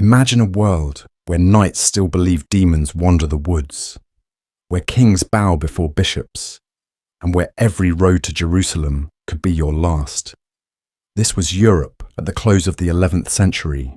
Imagine a world where knights still believe demons wander the woods, where kings bow before bishops, and where every road to Jerusalem could be your last. This was Europe at the close of the 11th century,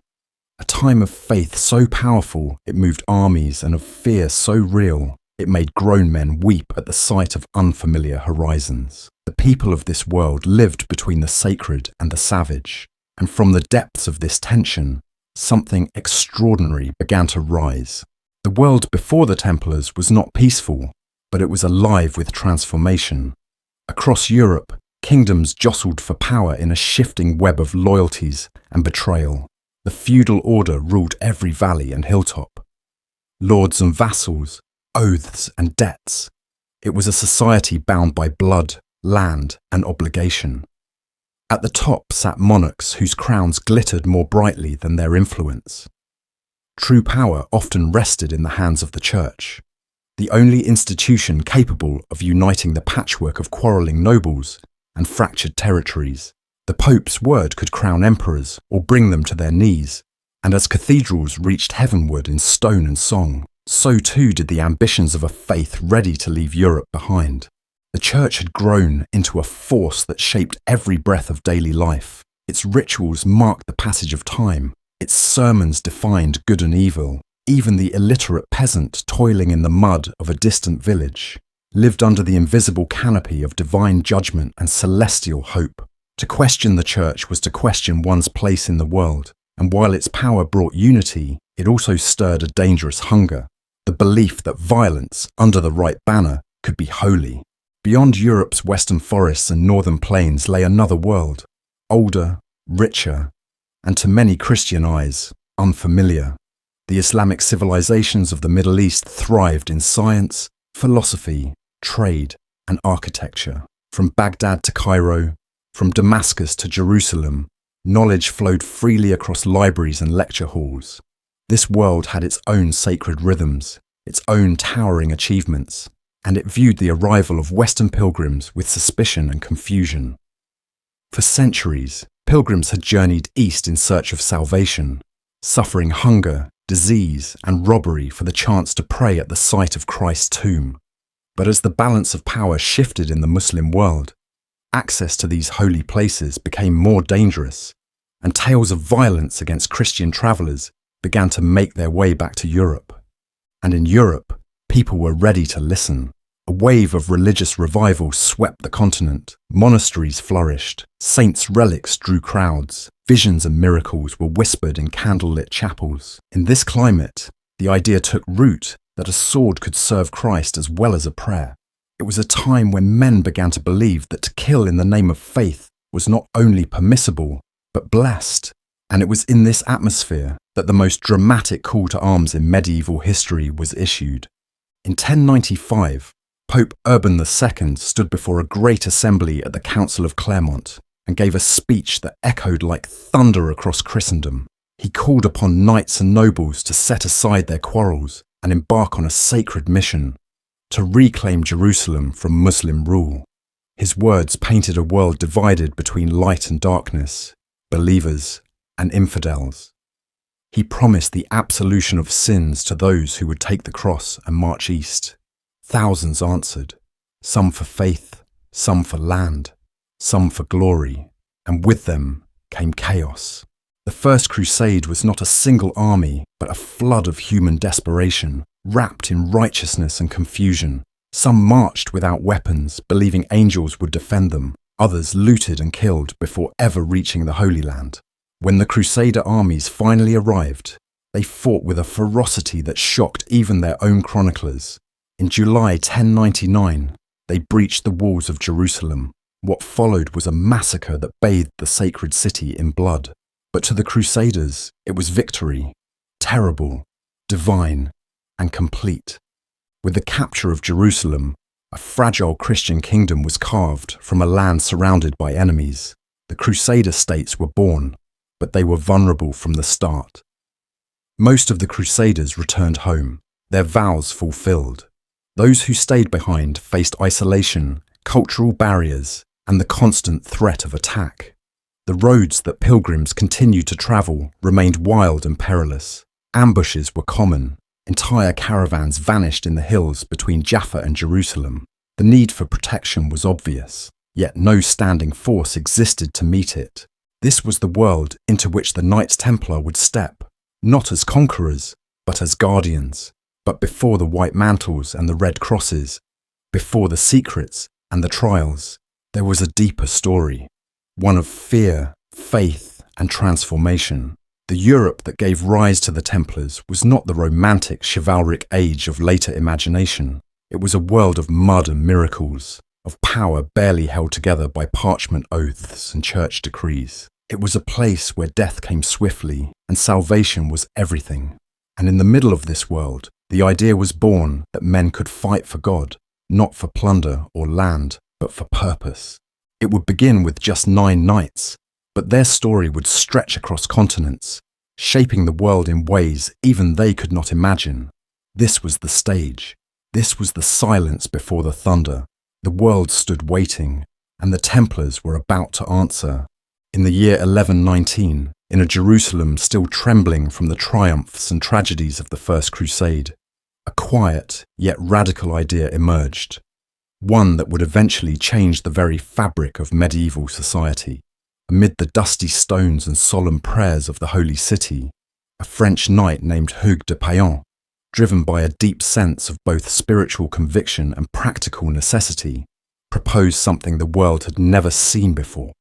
a time of faith so powerful it moved armies and of fear so real it made grown men weep at the sight of unfamiliar horizons. The people of this world lived between the sacred and the savage, and from the depths of this tension, something extraordinary began to rise. The world before the Templars was not peaceful, but it was alive with transformation. Across Europe, kingdoms jostled for power in a shifting web of loyalties and betrayal. The feudal order ruled every valley and hilltop. Lords and vassals, oaths and debts. It was a society bound by blood, land, and obligation. At the top sat monarchs whose crowns glittered more brightly than their influence. True power often rested in the hands of the church, the only institution capable of uniting the patchwork of quarrelling nobles and fractured territories. The Pope's word could crown emperors or bring them to their knees, and as cathedrals reached heavenward in stone and song, so too did the ambitions of a faith ready to leave Europe behind. The church had grown into a force that shaped every breath of daily life. Its rituals marked the passage of time. Its sermons defined good and evil. Even the illiterate peasant toiling in the mud of a distant village lived under the invisible canopy of divine judgment and celestial hope. To question the church was to question one's place in the world, and while its power brought unity, it also stirred a dangerous hunger, the belief that violence under the right banner could be holy. Beyond Europe's western forests and northern plains lay another world, older, richer, and to many Christian eyes, unfamiliar. The Islamic civilizations of the Middle East thrived in science, philosophy, trade, and architecture. From Baghdad to Cairo, from Damascus to Jerusalem, knowledge flowed freely across libraries and lecture halls. This world had its own sacred rhythms, its own towering achievements, and it viewed the arrival of Western pilgrims with suspicion and confusion. For centuries, pilgrims had journeyed east in search of salvation, suffering hunger, disease, and robbery for the chance to pray at the site of Christ's tomb. But as the balance of power shifted in the Muslim world, access to these holy places became more dangerous, and tales of violence against Christian travellers began to make their way back to Europe. And in Europe, people were ready to listen. A wave of religious revival swept the continent. Monasteries flourished. Saints' relics drew crowds. Visions and miracles were whispered in candlelit chapels. In this climate, the idea took root that a sword could serve Christ as well as a prayer. It was a time when men began to believe that to kill in the name of faith was not only permissible, but blessed. And it was in this atmosphere that the most dramatic call to arms in medieval history was issued. In 1095, Pope Urban II stood before a great assembly at the Council of Clermont and gave a speech that echoed like thunder across Christendom. He called upon knights and nobles to set aside their quarrels and embark on a sacred mission, to reclaim Jerusalem from Muslim rule. His words painted a world divided between light and darkness, believers and infidels. He promised the absolution of sins to those who would take the cross and march east. Thousands answered, some for faith, some for land, some for glory, and with them came chaos. The First Crusade was not a single army, but a flood of human desperation, wrapped in righteousness and confusion. Some marched without weapons, believing angels would defend them. Others looted and killed before ever reaching the Holy Land. When the Crusader armies finally arrived, they fought with a ferocity that shocked even their own chroniclers. In July 1099, they breached the walls of Jerusalem. What followed was a massacre that bathed the sacred city in blood. But to the Crusaders, it was victory, terrible, divine, and complete. With the capture of Jerusalem, a fragile Christian kingdom was carved from a land surrounded by enemies. The Crusader states were born, but they were vulnerable from the start. Most of the Crusaders returned home, their vows fulfilled. Those who stayed behind faced isolation, cultural barriers, and the constant threat of attack. The roads that pilgrims continued to travel remained wild and perilous. Ambushes were common. Entire caravans vanished in the hills between Jaffa and Jerusalem. The need for protection was obvious, yet no standing force existed to meet it. This was the world into which the Knights Templar would step, not as conquerors, but as guardians. But before the white mantles and the red crosses, before the secrets and the trials, there was a deeper story, one of fear, faith, and transformation. The Europe that gave rise to the Templars was not the romantic, chivalric age of later imagination. It was a world of mud and miracles, of power barely held together by parchment oaths and church decrees. It was a place where death came swiftly and salvation was everything. And in the middle of this world, the idea was born that men could fight for God, not for plunder or land, but for purpose. It would begin with just 9 knights, but their story would stretch across continents, shaping the world in ways even they could not imagine. This was the stage. This was the silence before the thunder. The world stood waiting, and the Templars were about to answer. In the year 1119, in a Jerusalem still trembling from the triumphs and tragedies of the First Crusade, a quiet yet radical idea emerged, one that would eventually change the very fabric of medieval society. Amid the dusty stones and solemn prayers of the Holy City, a French knight named Hugues de Payan, driven by a deep sense of both spiritual conviction and practical necessity, proposed something the world had never seen before,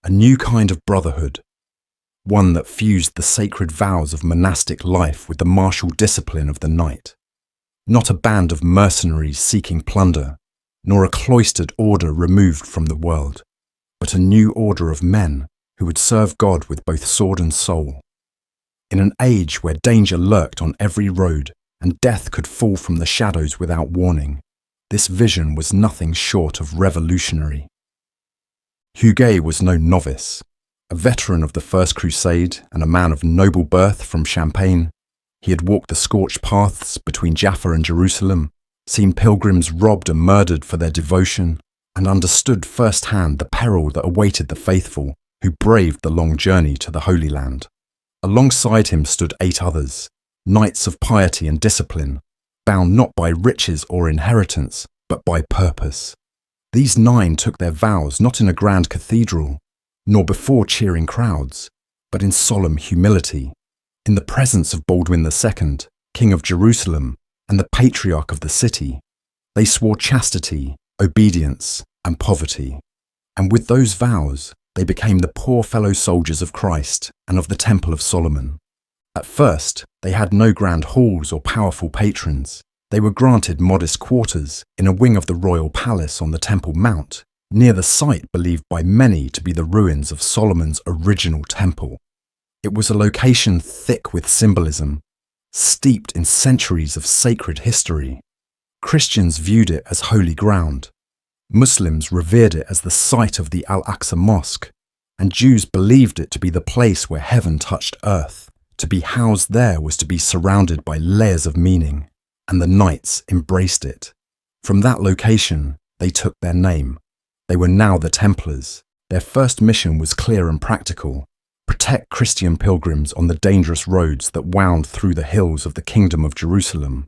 a new kind of brotherhood, one that fused the sacred vows of monastic life with the martial discipline of the knight. Not a band of mercenaries seeking plunder, nor a cloistered order removed from the world, but a new order of men who would serve God with both sword and soul. In an age where danger lurked on every road and death could fall from the shadows without warning, this vision was nothing short of revolutionary. Hugues was no novice. A veteran of the First Crusade and a man of noble birth from Champagne, he had walked the scorched paths between Jaffa and Jerusalem, seen pilgrims robbed and murdered for their devotion, and understood firsthand the peril that awaited the faithful who braved the long journey to the Holy Land. Alongside him stood 8 others, knights of piety and discipline, bound not by riches or inheritance, but by purpose. These 9 took their vows not in a grand cathedral, nor before cheering crowds, but in solemn humility, in the presence of Baldwin II, King of Jerusalem, and the patriarch of the city. They swore chastity, obedience, and poverty. And with those vows, they became the poor fellow soldiers of Christ and of the Temple of Solomon. At first, they had no grand halls or powerful patrons. They were granted modest quarters in a wing of the royal palace on the Temple Mount, near the site believed by many to be the ruins of Solomon's original temple. It was a location thick with symbolism, steeped in centuries of sacred history. Christians viewed it as holy ground. Muslims revered it as the site of the Al-Aqsa Mosque, and Jews believed it to be the place where heaven touched earth. To be housed there was to be surrounded by layers of meaning, and the knights embraced it. From that location, they took their name. They were now the Templars. Their first mission was clear and practical: protect Christian pilgrims on the dangerous roads that wound through the hills of the Kingdom of Jerusalem.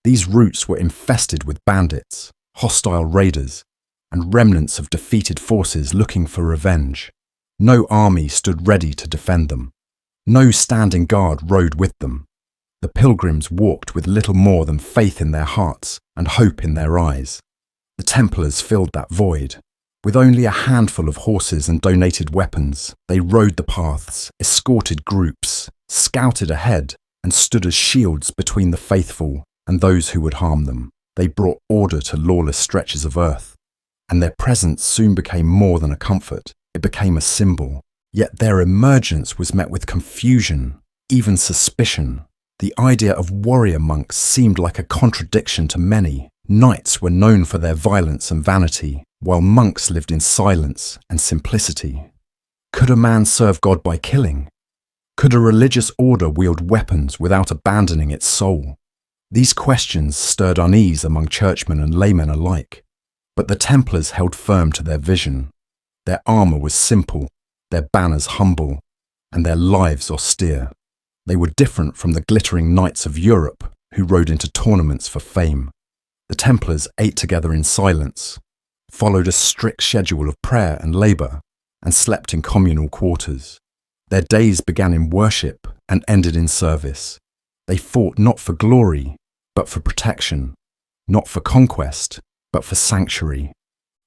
These routes were infested with bandits, hostile raiders, and remnants of defeated forces looking for revenge. No army stood ready to defend them. No standing guard rode with them. The pilgrims walked with little more than faith in their hearts and hope in their eyes. The Templars filled that void. With only a handful of horses and donated weapons, they rode the paths, escorted groups, scouted ahead, and stood as shields between the faithful and those who would harm them. They brought order to lawless stretches of earth, and their presence soon became more than a comfort. It became a symbol. Yet their emergence was met with confusion, even suspicion. The idea of warrior monks seemed like a contradiction to many. Knights were known for their violence and vanity, while monks lived in silence and simplicity. Could a man serve God by killing? Could a religious order wield weapons without abandoning its soul? These questions stirred unease among churchmen and laymen alike. But the Templars held firm to their vision. Their armour was simple: their banners humble, and their lives austere. They were different from the glittering knights of Europe who rode into tournaments for fame. The Templars ate together in silence, followed a strict schedule of prayer and labour, and slept in communal quarters. Their days began in worship and ended in service. They fought not for glory, but for protection, not for conquest, but for sanctuary.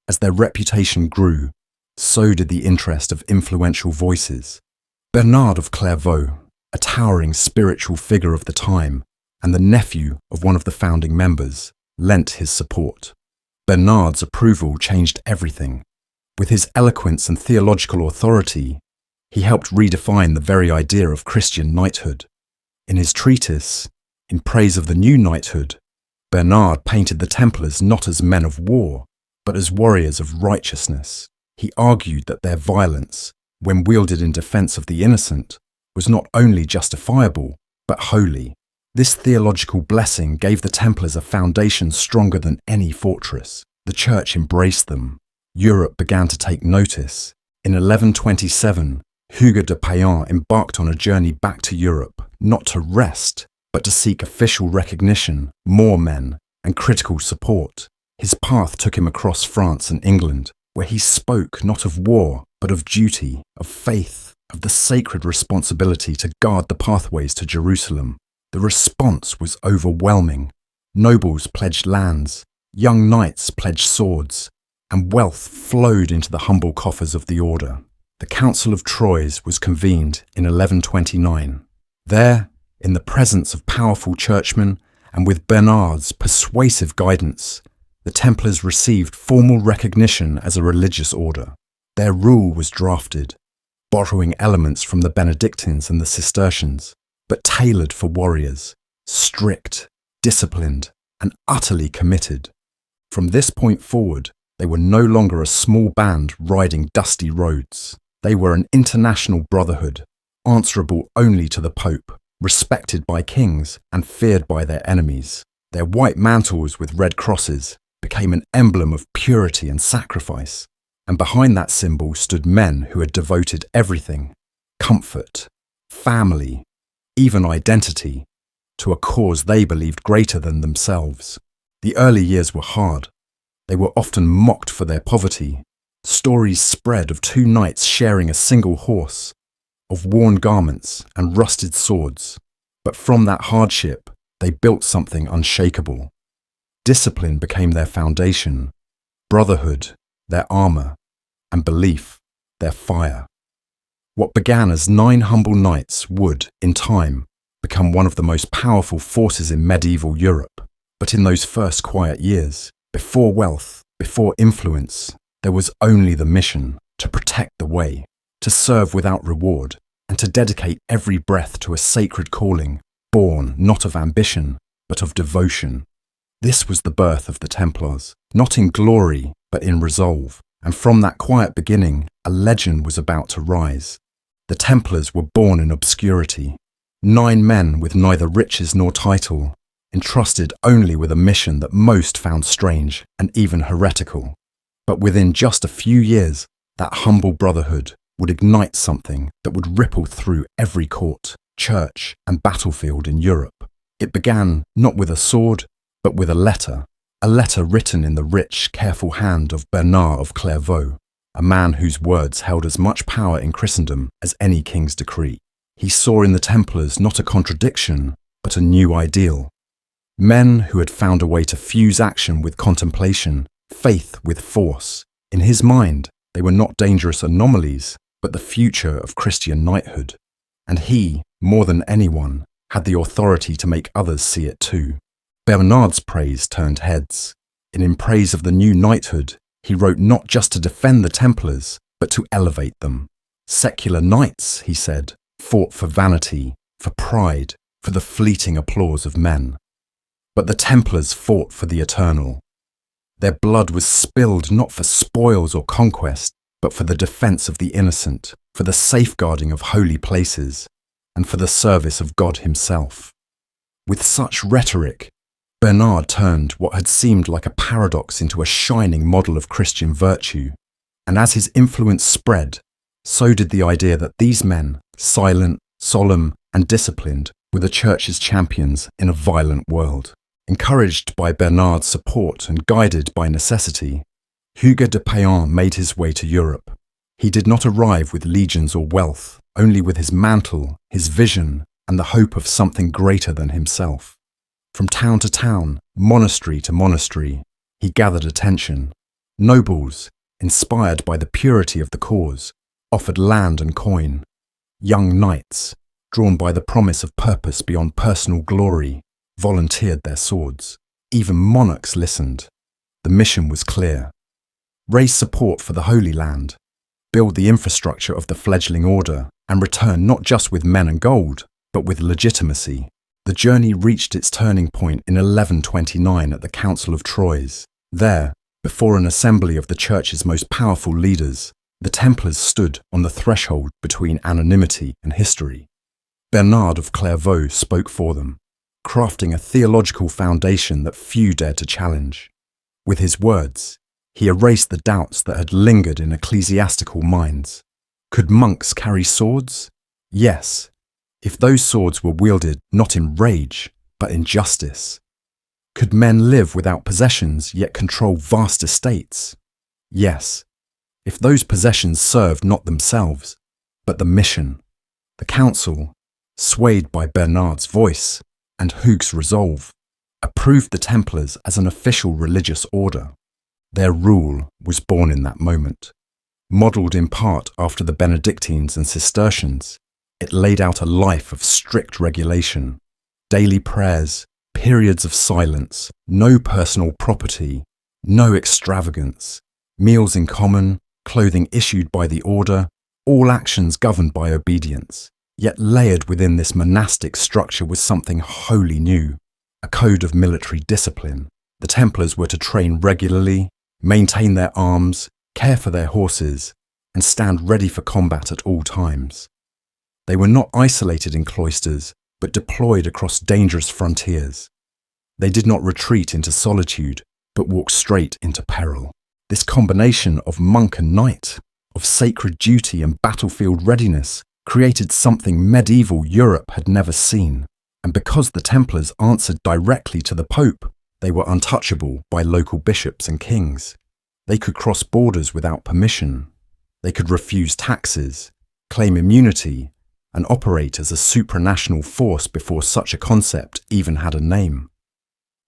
As their reputation grew, so did the interest of influential voices. Bernard of Clairvaux, a towering spiritual figure of the time, and the nephew of one of the founding members, lent his support. Bernard's approval changed everything. With his eloquence and theological authority, he helped redefine the very idea of Christian knighthood. In his treatise, In Praise of the New Knighthood, Bernard painted the Templars not as men of war, but as warriors of righteousness. He argued that their violence, when wielded in defense of the innocent, was not only justifiable, but holy. This theological blessing gave the Templars a foundation stronger than any fortress. The Church embraced them. Europe began to take notice. In 1127, Hugues de Payen embarked on a journey back to Europe, not to rest, but to seek official recognition, more men, and critical support. His path took him across France and England, where he spoke not of war, but of duty, of faith, of the sacred responsibility to guard the pathways to Jerusalem. The response was overwhelming. Nobles pledged lands, young knights pledged swords, and wealth flowed into the humble coffers of the order. The Council of Troyes was convened in 1129. There, in the presence of powerful churchmen and with Bernard's persuasive guidance, the Templars received formal recognition as a religious order. Their rule was drafted, borrowing elements from the Benedictines and the Cistercians, but tailored for warriors, strict, disciplined, and utterly committed. From this point forward, they were no longer a small band riding dusty roads. They were an international brotherhood, answerable only to the Pope, respected by kings and feared by their enemies. Their white mantles with red crosses became an emblem of purity and sacrifice, and behind that symbol stood men who had devoted everything, comfort, family, even identity, to a cause they believed greater than themselves. The early years were hard. They were often mocked for their poverty. Stories spread of two knights sharing a single horse, of worn garments and rusted swords. But from that hardship, they built something unshakable. Discipline became their foundation, brotherhood their armour, and belief their fire. What began as 9 humble knights would, in time, become one of the most powerful forces in medieval Europe. But in those first quiet years, before wealth, before influence, there was only the mission to protect the way, to serve without reward, and to dedicate every breath to a sacred calling, born not of ambition, but of devotion. This was the birth of the Templars, not in glory, but in resolve. And from that quiet beginning, a legend was about to rise. The Templars were born in obscurity. 9 men with neither riches nor title, entrusted only with a mission that most found strange and even heretical. But within just a few years, that humble brotherhood would ignite something that would ripple through every court, church, and battlefield in Europe. It began not with a sword, but with a letter written in the rich, careful hand of Bernard of Clairvaux, a man whose words held as much power in Christendom as any king's decree. He saw in the Templars not a contradiction, but a new ideal. Men who had found a way to fuse action with contemplation, faith with force. In his mind, they were not dangerous anomalies, but the future of Christian knighthood. And he, more than anyone, had the authority to make others see it too. Bernard's praise turned heads. In Praise of the New Knighthood, he wrote not just to defend the Templars, but to elevate them. Secular knights, he said, fought for vanity, for pride, for the fleeting applause of men. But the Templars fought for the eternal. Their blood was spilled not for spoils or conquest, but for the defence of the innocent, for the safeguarding of holy places, and for the service of God himself. With such rhetoric, Bernard turned what had seemed like a paradox into a shining model of Christian virtue, and as his influence spread, So did the idea that these men, silent, solemn, and disciplined, were the Church's champions in a violent world. Encouraged by Bernard's support and guided by necessity, Hugues de Payen made his way to Europe. He did not arrive with legions or wealth, only with his mantle, his vision, and the hope of something greater than himself. From town to town, monastery to monastery, he gathered attention. Nobles, inspired by the purity of the cause, offered land and coin. Young knights, drawn by the promise of purpose beyond personal glory, volunteered their swords. Even monarchs listened. The mission was clear. Raise support for the Holy Land, build the infrastructure of the fledgling order, and return not just with men and gold, but with legitimacy. The journey reached its turning point in 1129 at the Council of Troyes. There, before an assembly of the Church's most powerful leaders, the Templars stood on the threshold between anonymity and history. Bernard of Clairvaux spoke for them, crafting a theological foundation that few dared to challenge. With his words, he erased the doubts that had lingered in ecclesiastical minds. Could monks carry swords? Yes, if those swords were wielded not in rage, but in justice. Could men live without possessions yet control vast estates? Yes, if those possessions served not themselves, but the mission. The council, swayed by Bernard's voice and Hugues' resolve, approved the Templars as an official religious order. Their rule was born in that moment. Modelled in part after the Benedictines and Cistercians, it laid out a life of strict regulation, daily prayers, periods of silence, no personal property, no extravagance, meals in common, clothing issued by the order, all actions governed by obedience. Yet layered within this monastic structure was something wholly new, a code of military discipline. The Templars were to train regularly, maintain their arms, care for their horses, and stand ready for combat at all times. They were not isolated in cloisters, but deployed across dangerous frontiers. They did not retreat into solitude, but walked straight into peril. This combination of monk and knight, of sacred duty and battlefield readiness, created something medieval Europe had never seen. And because the Templars answered directly to the Pope, they were untouchable by local bishops and kings. They could cross borders without permission. They could refuse taxes, claim immunity, and operate as a supranational force before such a concept even had a name.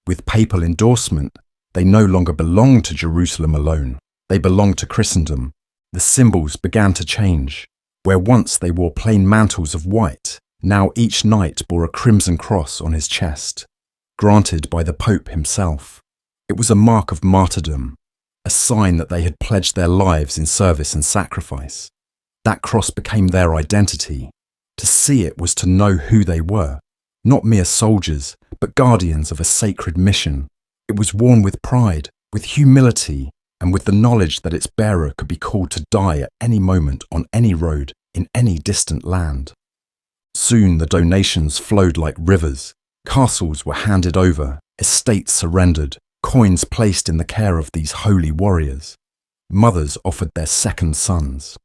With papal endorsement, they no longer belonged to Jerusalem alone. They belonged to Christendom. The symbols began to change. Where once they wore plain mantles of white, now each knight bore a crimson cross on his chest, granted by the Pope himself. It was a mark of martyrdom, a sign that they had pledged their lives in service and sacrifice. That cross became their identity. To see it was to know who they were, not mere soldiers, but guardians of a sacred mission. It was worn with pride, with humility, and with the knowledge that its bearer could be called to die at any moment on any road, in any distant land. Soon the donations flowed like rivers, castles were handed over, estates surrendered, coins placed in the care of these holy warriors. Mothers offered their second sons.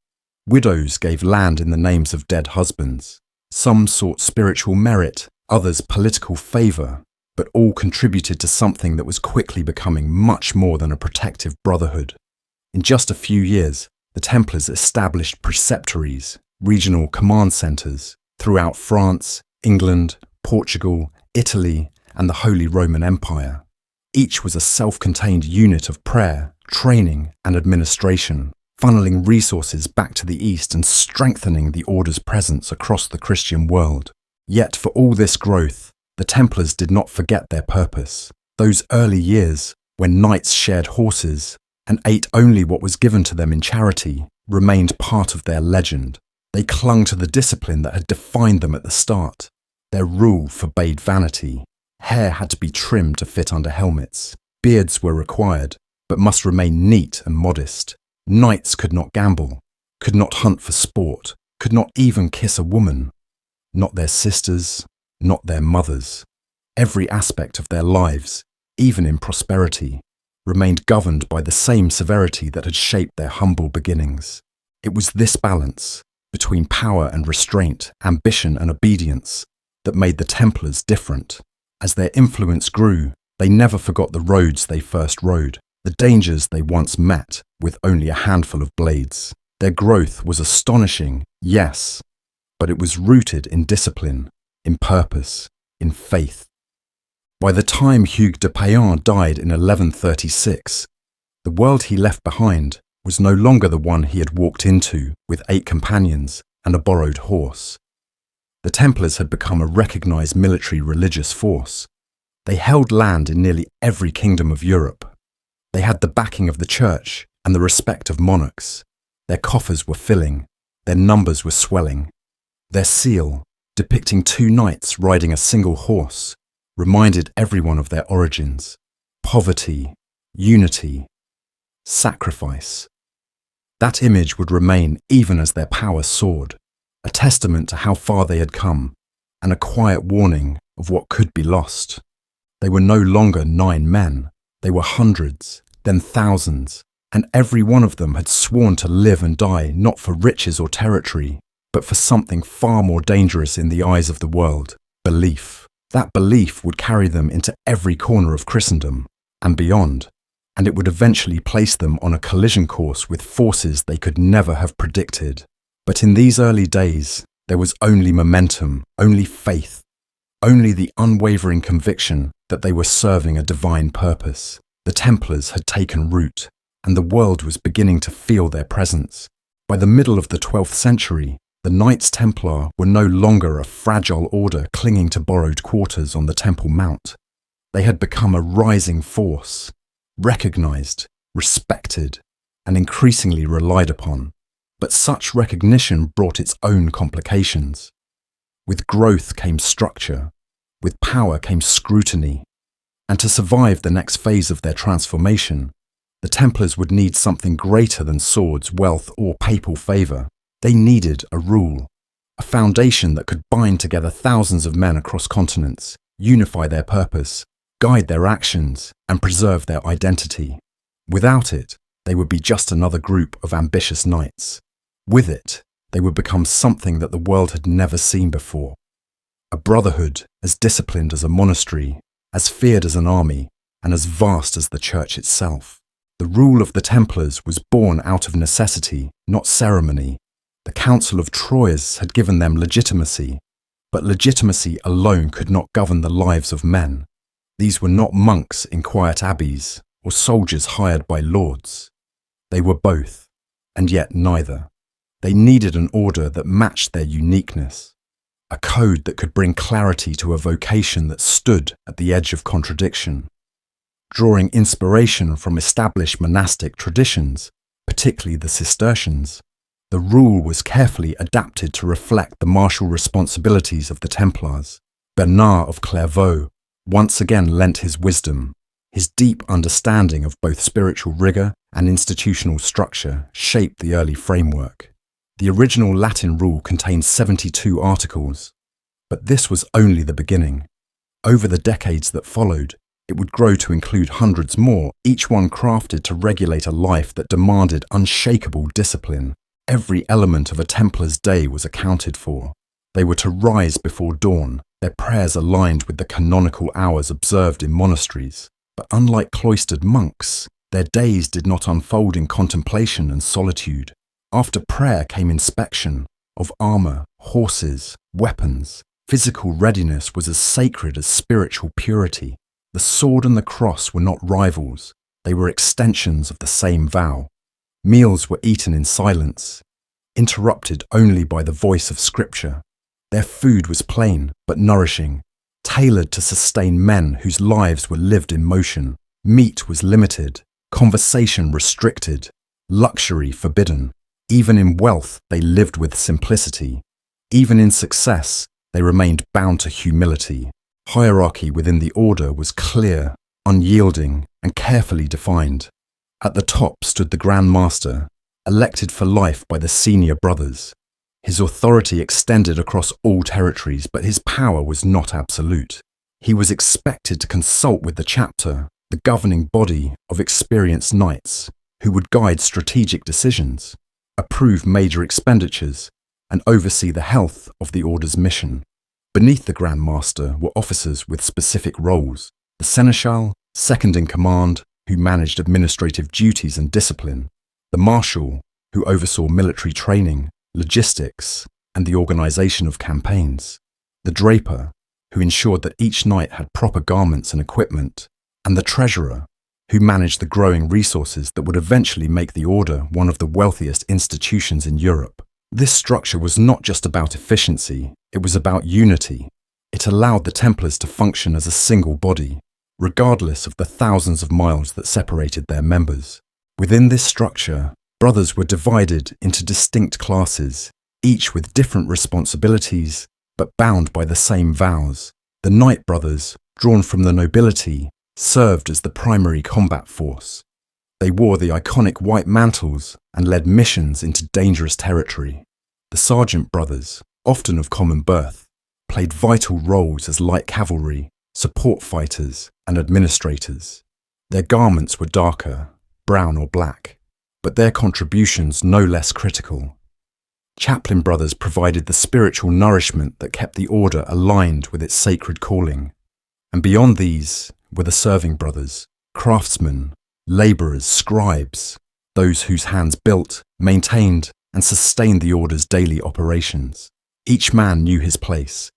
Widows gave land in the names of dead husbands. Some sought spiritual merit, others political favour, but all contributed to something that was quickly becoming much more than a protective brotherhood. In just a few years, the Templars established preceptories, regional command centres, throughout France, England, Portugal, Italy, and the Holy Roman Empire. Each was a self-contained unit of prayer, training, and administration, funneling resources back to the East and strengthening the order's presence across the Christian world. Yet for all this growth, the Templars did not forget their purpose. Those early years, when knights shared horses and ate only what was given to them in charity, remained part of their legend. They clung to the discipline that had defined them at the start. Their rule forbade vanity. Hair had to be trimmed to fit under helmets. Beards were required, but must remain neat and modest. Knights could not gamble, could not hunt for sport, could not even kiss a woman. Not their sisters, not their mothers. Every aspect of their lives, even in prosperity, remained governed by the same severity that had shaped their humble beginnings. It was this balance between power and restraint, ambition and obedience, that made the Templars different. As their influence grew, they never forgot the roads they first rode, the dangers they once met with only a handful of blades. Their growth was astonishing, yes, but it was rooted in discipline, in purpose, in faith. By the time Hugues de Payen died in 1136, the world he left behind was no longer the one he had walked into with 8 companions and a borrowed horse. The Templars had become a recognized military religious force. They held land in nearly every kingdom of Europe. They had the backing of the church and the respect of monarchs. Their coffers were filling, their numbers were swelling. Their seal, depicting 2 knights riding a single horse, reminded everyone of their origins: poverty, unity, sacrifice. That image would remain even as their power soared, a testament to how far they had come, and a quiet warning of what could be lost. They were no longer 9 men, they were hundreds, then thousands, and every one of them had sworn to live and die not for riches or territory, but for something far more dangerous in the eyes of the world: belief. That belief would carry them into every corner of Christendom and beyond, and it would eventually place them on a collision course with forces they could never have predicted. But in these early days, there was only momentum, only faith, only the unwavering conviction that they were serving a divine purpose. The Templars had taken root, and the world was beginning to feel their presence. By the middle of the 12th century, the Knights Templar were no longer a fragile order clinging to borrowed quarters on the Temple Mount. They had become a rising force, recognized, respected, and increasingly relied upon. But such recognition brought its own complications. With growth came structure, with power came scrutiny, and to survive the next phase of their transformation, the Templars would need something greater than swords, wealth, or papal favour. They needed a rule, a foundation that could bind together thousands of men across continents, unify their purpose, guide their actions, and preserve their identity. Without it, they would be just another group of ambitious knights. With it, they would become something that the world had never seen before. A brotherhood as disciplined as a monastery, as feared as an army, and as vast as the church itself. The rule of the Templars was born out of necessity, not ceremony. The Council of Troyes had given them legitimacy, but legitimacy alone could not govern the lives of men. These were not monks in quiet abbeys or soldiers hired by lords. They were both, and yet neither. They needed an order that matched their uniqueness, a code that could bring clarity to a vocation that stood at the edge of contradiction. Drawing inspiration from established monastic traditions, particularly the Cistercians, the rule was carefully adapted to reflect the martial responsibilities of the Templars. Bernard of Clairvaux once again lent his wisdom. His deep understanding of both spiritual rigour and institutional structure shaped the early framework. The original Latin rule contained 72 articles, but this was only the beginning. Over the decades that followed, it would grow to include hundreds more, each one crafted to regulate a life that demanded unshakable discipline. Every element of a Templar's day was accounted for. They were to rise before dawn, their prayers aligned with the canonical hours observed in monasteries. But unlike cloistered monks, their days did not unfold in contemplation and solitude. After prayer came inspection of armour, horses, weapons. Physical readiness was as sacred as spiritual purity. The sword and the cross were not rivals, they were extensions of the same vow. Meals were eaten in silence, interrupted only by the voice of Scripture. Their food was plain but nourishing, tailored to sustain men whose lives were lived in motion. Meat was limited, conversation restricted, luxury forbidden. Even in wealth, they lived with simplicity. Even in success, they remained bound to humility. Hierarchy within the order was clear, unyielding, and carefully defined. At the top stood the Grand Master, elected for life by the senior brothers. His authority extended across all territories, but his power was not absolute. He was expected to consult with the chapter, the governing body of experienced knights, who would guide strategic decisions. approve major expenditures, and oversee the health of the order's mission. Beneath the Grand Master were officers with specific roles: the Seneschal, second in command, who managed administrative duties and discipline; the Marshal, who oversaw military training, logistics, and the organization of campaigns; the Draper, who ensured that each knight had proper garments and equipment; and the Treasurer, who managed the growing resources that would eventually make the order one of the wealthiest institutions in Europe. This structure was not just about efficiency, it was about unity. It allowed the Templars to function as a single body, regardless of the thousands of miles that separated their members. Within this structure, brothers were divided into distinct classes, each with different responsibilities, but bound by the same vows. The Knight Brothers, drawn from the nobility, served as the primary combat force. They wore the iconic white mantles and led missions into dangerous territory. The Sergeant Brothers, often of common birth, played vital roles as light cavalry, support fighters, and administrators. Their garments were darker, brown or black, but their contributions no less critical. Chaplain Brothers provided the spiritual nourishment that kept the order aligned with its sacred calling. And beyond these were the Serving Brothers, craftsmen, labourers, scribes, those whose hands built, maintained, and sustained the order's daily operations. Each man knew his place,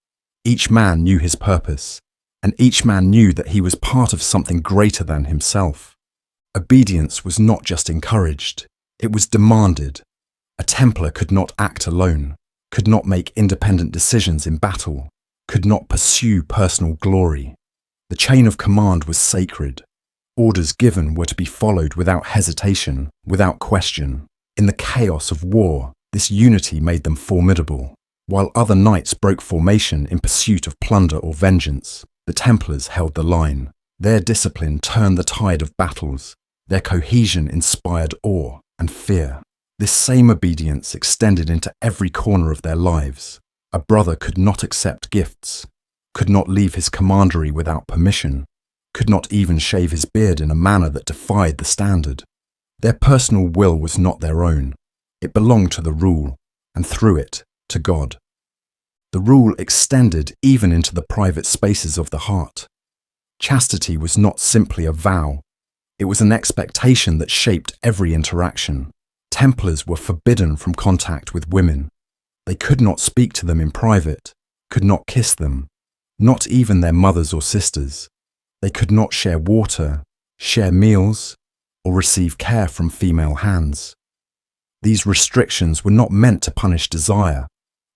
each man knew his purpose, and each man knew that he was part of something greater than himself. Obedience was not just encouraged, it was demanded. A Templar could not act alone, could not make independent decisions in battle, could not pursue personal glory. The chain of command was sacred. Orders given were to be followed without hesitation, without question. In the chaos of war, this unity made them formidable. While other knights broke formation in pursuit of plunder or vengeance, the Templars held the line. Their discipline turned the tide of battles. Their cohesion inspired awe and fear. This same obedience extended into every corner of their lives. A brother could not accept gifts, could not leave his commandery without permission, could not even shave his beard in a manner that defied the standard. Their personal will was not their own. It belonged to the rule, and through it, to God. The rule extended even into the private spaces of the heart. Chastity was not simply a vow. It was an expectation that shaped every interaction. Templars were forbidden from contact with women. They could not speak to them in private, could not kiss them, not even their mothers or sisters. They could not share water, share meals, or receive care from female hands. These restrictions were not meant to punish desire,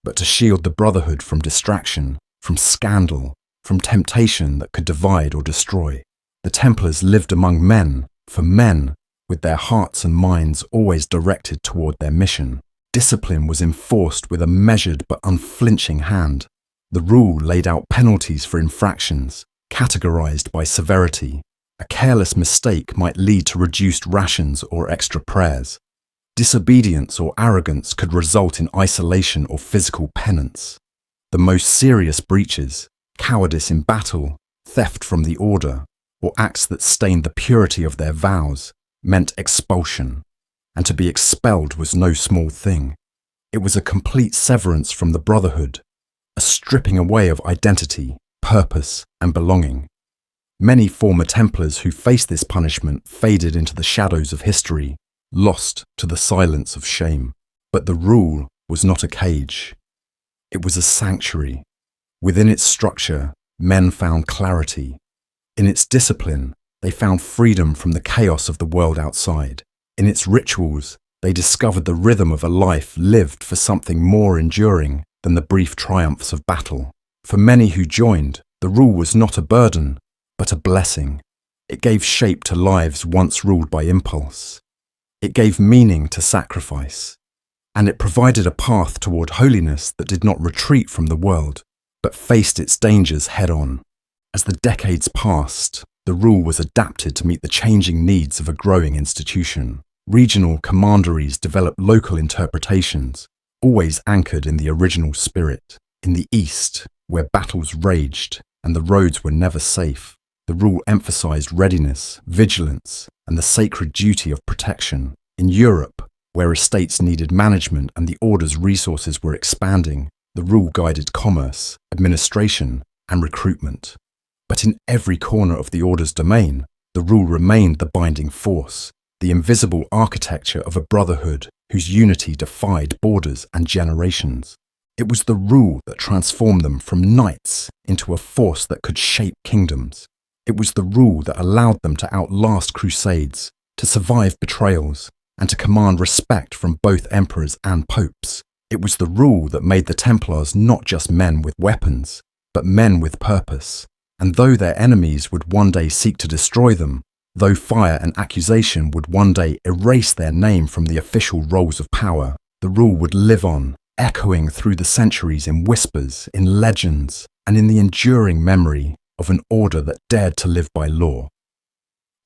but to shield the brotherhood from distraction, from scandal, from temptation that could divide or destroy. The Templars lived among men, for men, with their hearts and minds always directed toward their mission. Discipline was enforced with a measured but unflinching hand. The rule laid out penalties for infractions, categorized by severity. A careless mistake might lead to reduced rations or extra prayers. Disobedience or arrogance could result in isolation or physical penance. The most serious breaches, cowardice in battle, theft from the order, or acts that stained the purity of their vows, meant expulsion. And to be expelled was no small thing. It was a complete severance from the brotherhood, a stripping away of identity, purpose, and belonging. Many former Templars who faced this punishment faded into the shadows of history, lost to the silence of shame. But the rule was not a cage. It was a sanctuary. Within its structure, men found clarity. In its discipline, they found freedom from the chaos of the world outside. In its rituals, they discovered the rhythm of a life lived for something more enduring than the brief triumphs of battle. For many who joined, the rule was not a burden, but a blessing. It gave shape to lives once ruled by impulse. It gave meaning to sacrifice. And it provided a path toward holiness that did not retreat from the world, but faced its dangers head-on. As the decades passed, the rule was adapted to meet the changing needs of a growing institution. Regional commanderies developed local interpretations, always anchored in the original spirit. In the East, where battles raged and the roads were never safe, the rule emphasized readiness, vigilance, and the sacred duty of protection. In Europe, Where estates needed management and the Order's resources were expanding, the rule guided commerce, administration, and recruitment. But in every corner of the Order's domain, the rule remained the binding force, the invisible architecture of a brotherhood whose unity defied borders and generations. It was the rule that transformed them from knights into a force that could shape kingdoms. It was the rule that allowed them to outlast crusades, to survive betrayals, and to command respect from both emperors and popes. It was the rule that made the Templars not just men with weapons, but men with purpose. And though their enemies would one day seek to destroy them, though fire and accusation would one day erase their name from the official rolls of power, the rule would live on, echoing through the centuries in whispers, in legends, and in the enduring memory of an order that dared to live by law.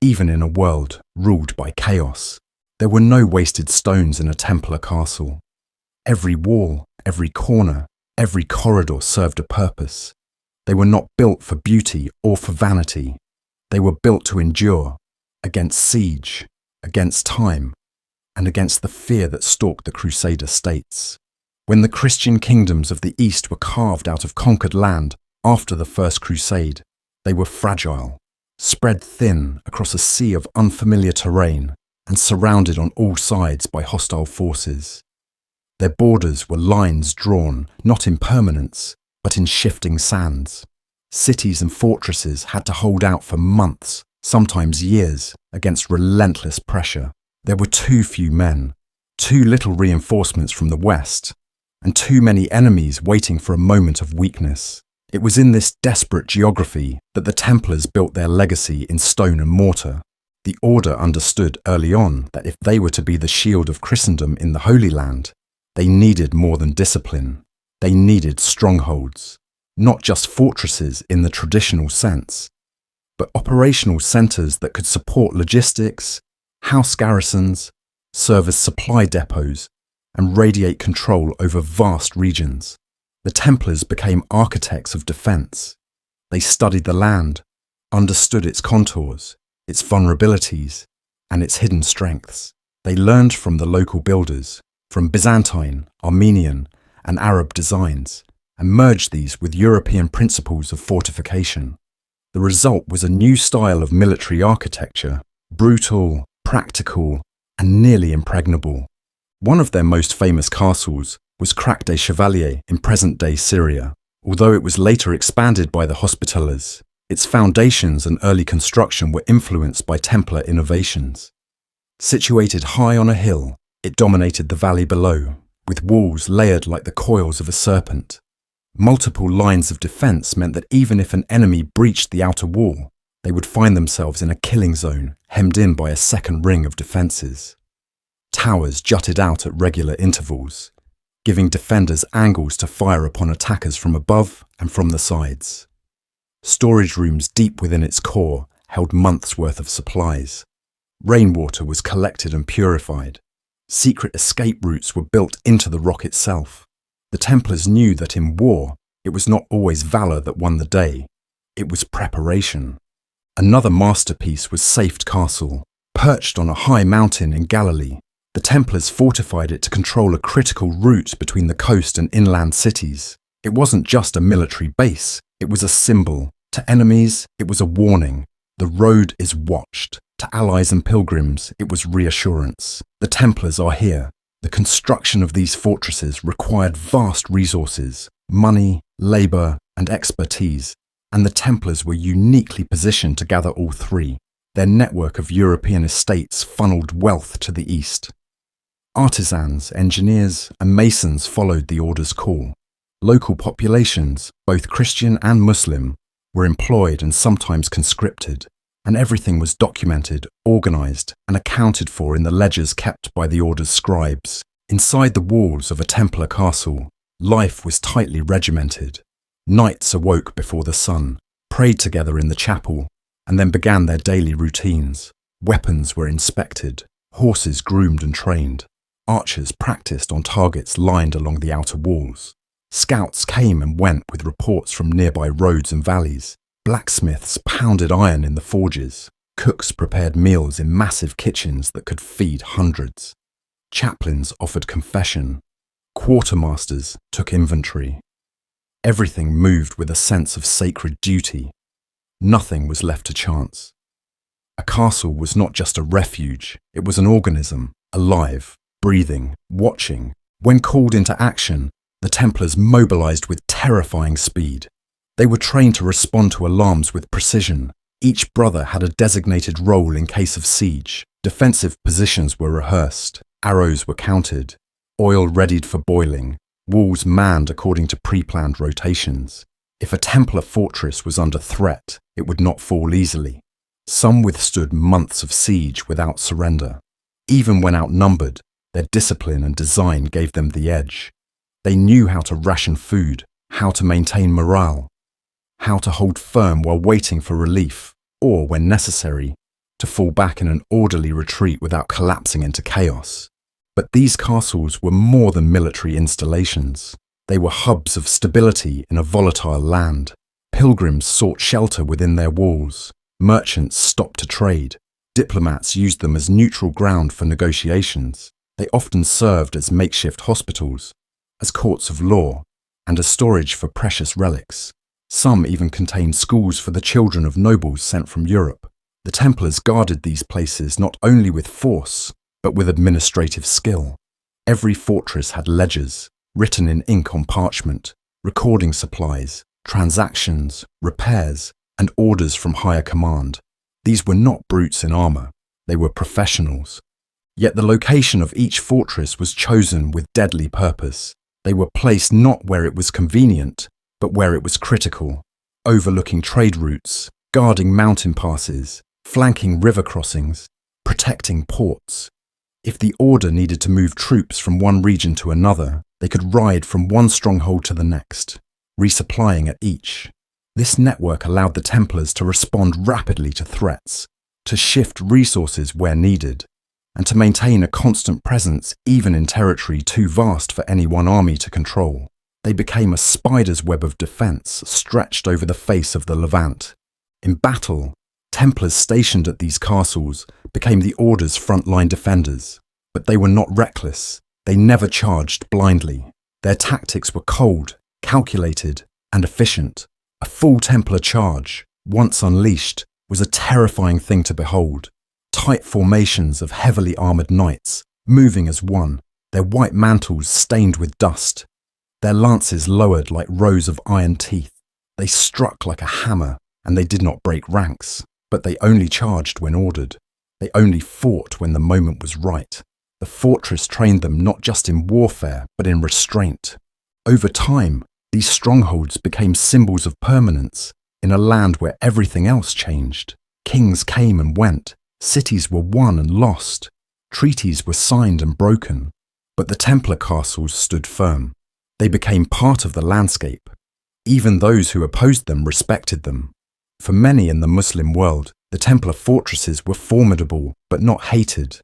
Even in a world ruled by chaos, there were no wasted stones in a Templar castle. Every wall, every corner, every corridor served a purpose. They were not built for beauty or for vanity. They were built to endure, against siege, against time, and against the fear that stalked the Crusader states. When the Christian kingdoms of the East were carved out of conquered land after the First Crusade, they were fragile, spread thin across a sea of unfamiliar terrain, and surrounded on all sides by hostile forces. Their borders were lines drawn, not in permanence, but in shifting sands. Cities and fortresses had to hold out for months, sometimes years, against relentless pressure. There were too few men, too little reinforcements from the west, and too many enemies waiting for a moment of weakness. It was in this desperate geography that the Templars built their legacy in stone and mortar. The Order understood early on that if they were to be the shield of Christendom in the Holy Land, they needed more than discipline. They needed strongholds, not just fortresses in the traditional sense, but operational centres that could support logistics, house garrisons, serve as supply depots, and radiate control over vast regions. The Templars became architects of defence. They studied the land, understood its contours, its vulnerabilities, and its hidden strengths. They learned from the local builders, from Byzantine, Armenian, and Arab designs, and merged these with European principles of fortification. The result was a new style of military architecture, brutal, practical, and nearly impregnable. One of their most famous castles was Crac des Chevaliers in present-day Syria. Although it was later expanded by the Hospitallers, its foundations and early construction were influenced by Templar innovations. Situated high on a hill, it dominated the valley below, with walls layered like the coils of a serpent. Multiple lines of defence meant that even if an enemy breached the outer wall, they would find themselves in a killing zone, hemmed in by a second ring of defences. Towers jutted out at regular intervals, giving defenders angles to fire upon attackers from above and from the sides. Storage rooms deep within its core held months' worth of supplies. Rainwater was collected and purified. Secret escape routes were built into the rock itself. The Templars knew that in war, it was not always valour that won the day. It was preparation. Another masterpiece was Safed Castle. Perched on a high mountain in Galilee, the Templars fortified it to control a critical route between the coast and inland cities. It wasn't just a military base, it was a symbol. To enemies, it was a warning. The road is watched. To allies and pilgrims, it was reassurance. The Templars are here. The construction of these fortresses required vast resources, money, labour, and expertise, and the Templars were uniquely positioned to gather all three. Their network of European estates funneled wealth to the east. Artisans, engineers, and masons followed the Order's call. Local populations, both Christian and Muslim, were employed and sometimes conscripted, and everything was documented, organised, and accounted for in the ledgers kept by the Order's scribes. Inside the walls of a Templar castle, life was tightly regimented. Knights awoke before the sun, prayed together in the chapel, and then began their daily routines. Weapons were inspected, horses groomed and trained. Archers practiced on targets lined along the outer walls. Scouts came and went with reports from nearby roads and valleys. Blacksmiths pounded iron in the forges. Cooks prepared meals in massive kitchens that could feed hundreds. Chaplains offered confession. Quartermasters took inventory. Everything moved with a sense of sacred duty. Nothing was left to chance. A castle was not just a refuge, it was an organism, alive, breathing, watching. When called into action, the Templars mobilized with terrifying speed. They were trained to respond to alarms with precision. Each brother had a designated role in case of siege. Defensive positions were rehearsed, arrows were counted, oil readied for boiling, walls manned according to pre-planned rotations. If a Templar fortress was under threat, it would not fall easily. Some withstood months of siege without surrender. Even when outnumbered, their discipline and design gave them the edge. They knew how to ration food, how to maintain morale, how to hold firm while waiting for relief, or, when necessary, to fall back in an orderly retreat without collapsing into chaos. But these castles were more than military installations. They were hubs of stability in a volatile land. Pilgrims sought shelter within their walls. Merchants stopped to trade. Diplomats used them as neutral ground for negotiations. They often served as makeshift hospitals, as courts of law, and as storage for precious relics. Some even contained schools for the children of nobles sent from Europe. The Templars guarded these places not only with force, but with administrative skill. Every fortress had ledgers, written in ink on parchment, recording supplies, transactions, repairs, and orders from higher command. These were not brutes in armor, they were professionals. Yet the location of each fortress was chosen with deadly purpose. They were placed not where it was convenient, but where it was critical, overlooking trade routes, guarding mountain passes, flanking river crossings, protecting ports. If the order needed to move troops from one region to another, they could ride from one stronghold to the next, resupplying at each. This network allowed the Templars to respond rapidly to threats, to shift resources where needed, and to maintain a constant presence even in territory too vast for any one army to control. They became a spider's web of defense stretched over the face of the Levant. In battle, Templars stationed at these castles became the Order's frontline defenders. But they were not reckless. They never charged blindly. Their tactics were cold, calculated, and efficient. A full Templar charge, once unleashed, was a terrifying thing to behold. Tight formations of heavily armoured knights, moving as one, their white mantles stained with dust, their lances lowered like rows of iron teeth. They struck like a hammer, and they did not break ranks, but they only charged when ordered. They only fought when the moment was right. The fortress trained them not just in warfare, but in restraint. Over time, these strongholds became symbols of permanence in a land where everything else changed. Kings came and went, cities were won and lost, treaties were signed and broken, but the Templar castles stood firm. They became part of the landscape. Even those who opposed them respected them. For many in the Muslim world, the Templar fortresses were formidable but not hated.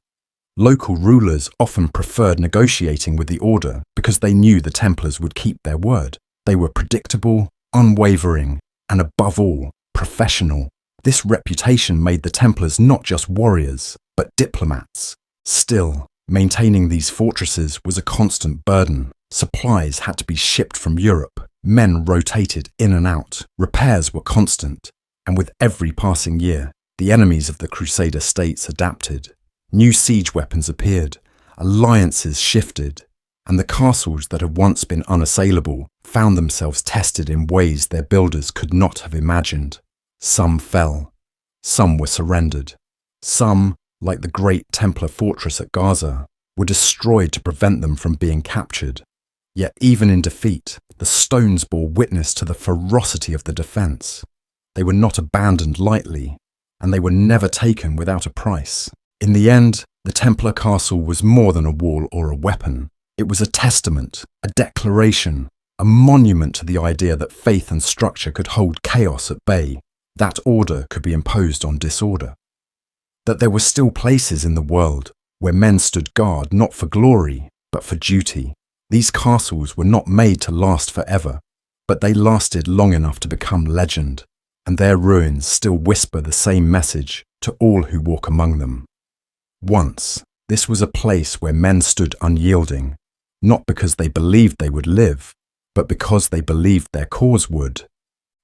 Local rulers often preferred negotiating with the Order because they knew the Templars would keep their word. They were predictable, unwavering, and above all, professional. This reputation made the Templars not just warriors, but diplomats. Still, maintaining these fortresses was a constant burden. Supplies had to be shipped from Europe. Men rotated in and out. Repairs were constant. And with every passing year, the enemies of the Crusader states adapted. New siege weapons appeared, alliances shifted, and the castles that had once been unassailable found themselves tested in ways their builders could not have imagined. Some fell. Some were surrendered. Some, like the great Templar fortress at Gaza, were destroyed to prevent them from being captured. Yet even in defeat, the stones bore witness to the ferocity of the defense. They were not abandoned lightly, and they were never taken without a price. In the end, the Templar castle was more than a wall or a weapon. It was a testament, a declaration, a monument to the idea that faith and structure could hold chaos at bay, that order could be imposed on disorder. That there were still places in the world where men stood guard not for glory, but for duty. These castles were not made to last forever, but they lasted long enough to become legend, and their ruins still whisper the same message to all who walk among them. Once, This was a place where men stood unyielding, not because they believed they would live, but because they believed their cause would.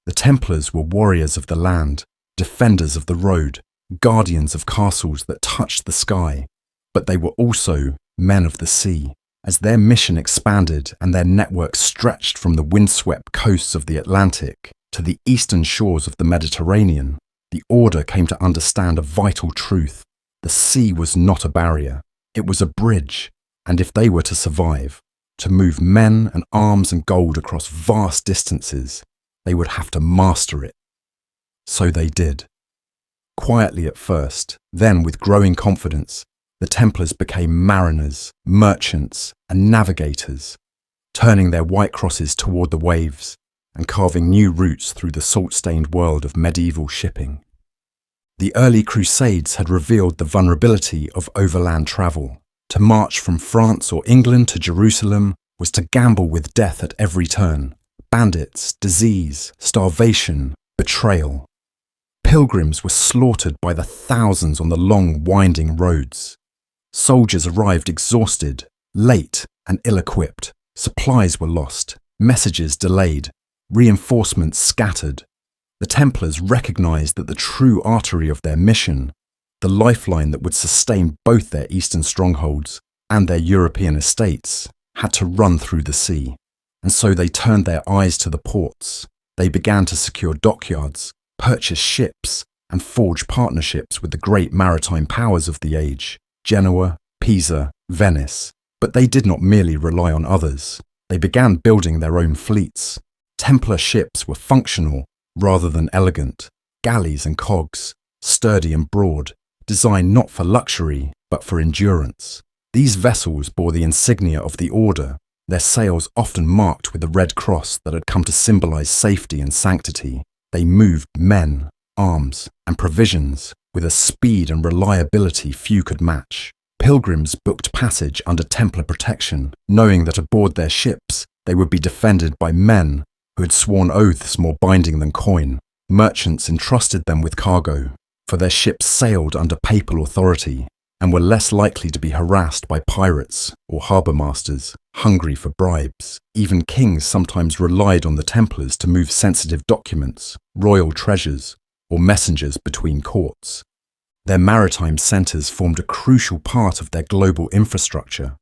The Templars were warriors of the land, defenders of the road, guardians of castles that touched the sky, but they were also men of the sea. As their mission expanded and their network stretched from the windswept coasts of the Atlantic to the eastern shores of the Mediterranean, the Order came to understand a vital truth. The sea was not a barrier, it was a bridge, and if they were to survive, to move men and arms and gold across vast distances, they would have to master it. So they did. Quietly at first, then with growing confidence, the Templars became mariners, merchants, and navigators, turning their white crosses toward the waves and carving new routes through the salt-stained world of medieval shipping. The early Crusades had revealed the vulnerability of overland travel. To march from France or England to Jerusalem was to gamble with death at every turn. Bandits, disease, starvation, betrayal. Pilgrims were slaughtered by the thousands on the long, winding roads. Soldiers arrived exhausted, late, and ill-equipped. Supplies were lost, messages delayed, reinforcements scattered. The Templars recognized that the true artery of their mission, the lifeline that would sustain both their eastern strongholds and their European estates, had to run through the sea. And so they turned their eyes to the ports. They began to secure dockyards, purchase ships, and forge partnerships with the great maritime powers of the age, Genoa, Pisa, Venice. But they did not merely rely on others. They began building their own fleets. Templar ships were functional rather than elegant, galleys and cogs, sturdy and broad, designed not for luxury but for endurance. These vessels bore the insignia of the Order, their sails often marked with a red cross that had come to symbolize safety and sanctity. They moved men, arms, and provisions with a speed and reliability few could match. Pilgrims booked passage under Templar protection, knowing that aboard their ships they would be defended by men who had sworn oaths more binding than coin. Merchants entrusted them with cargo, for their ships sailed under papal authority and were less likely to be harassed by pirates or harbour masters hungry for bribes. Even kings sometimes relied on the Templars to move sensitive documents, royal treasures, or messengers between courts. Their maritime centres formed a crucial part of their global infrastructure.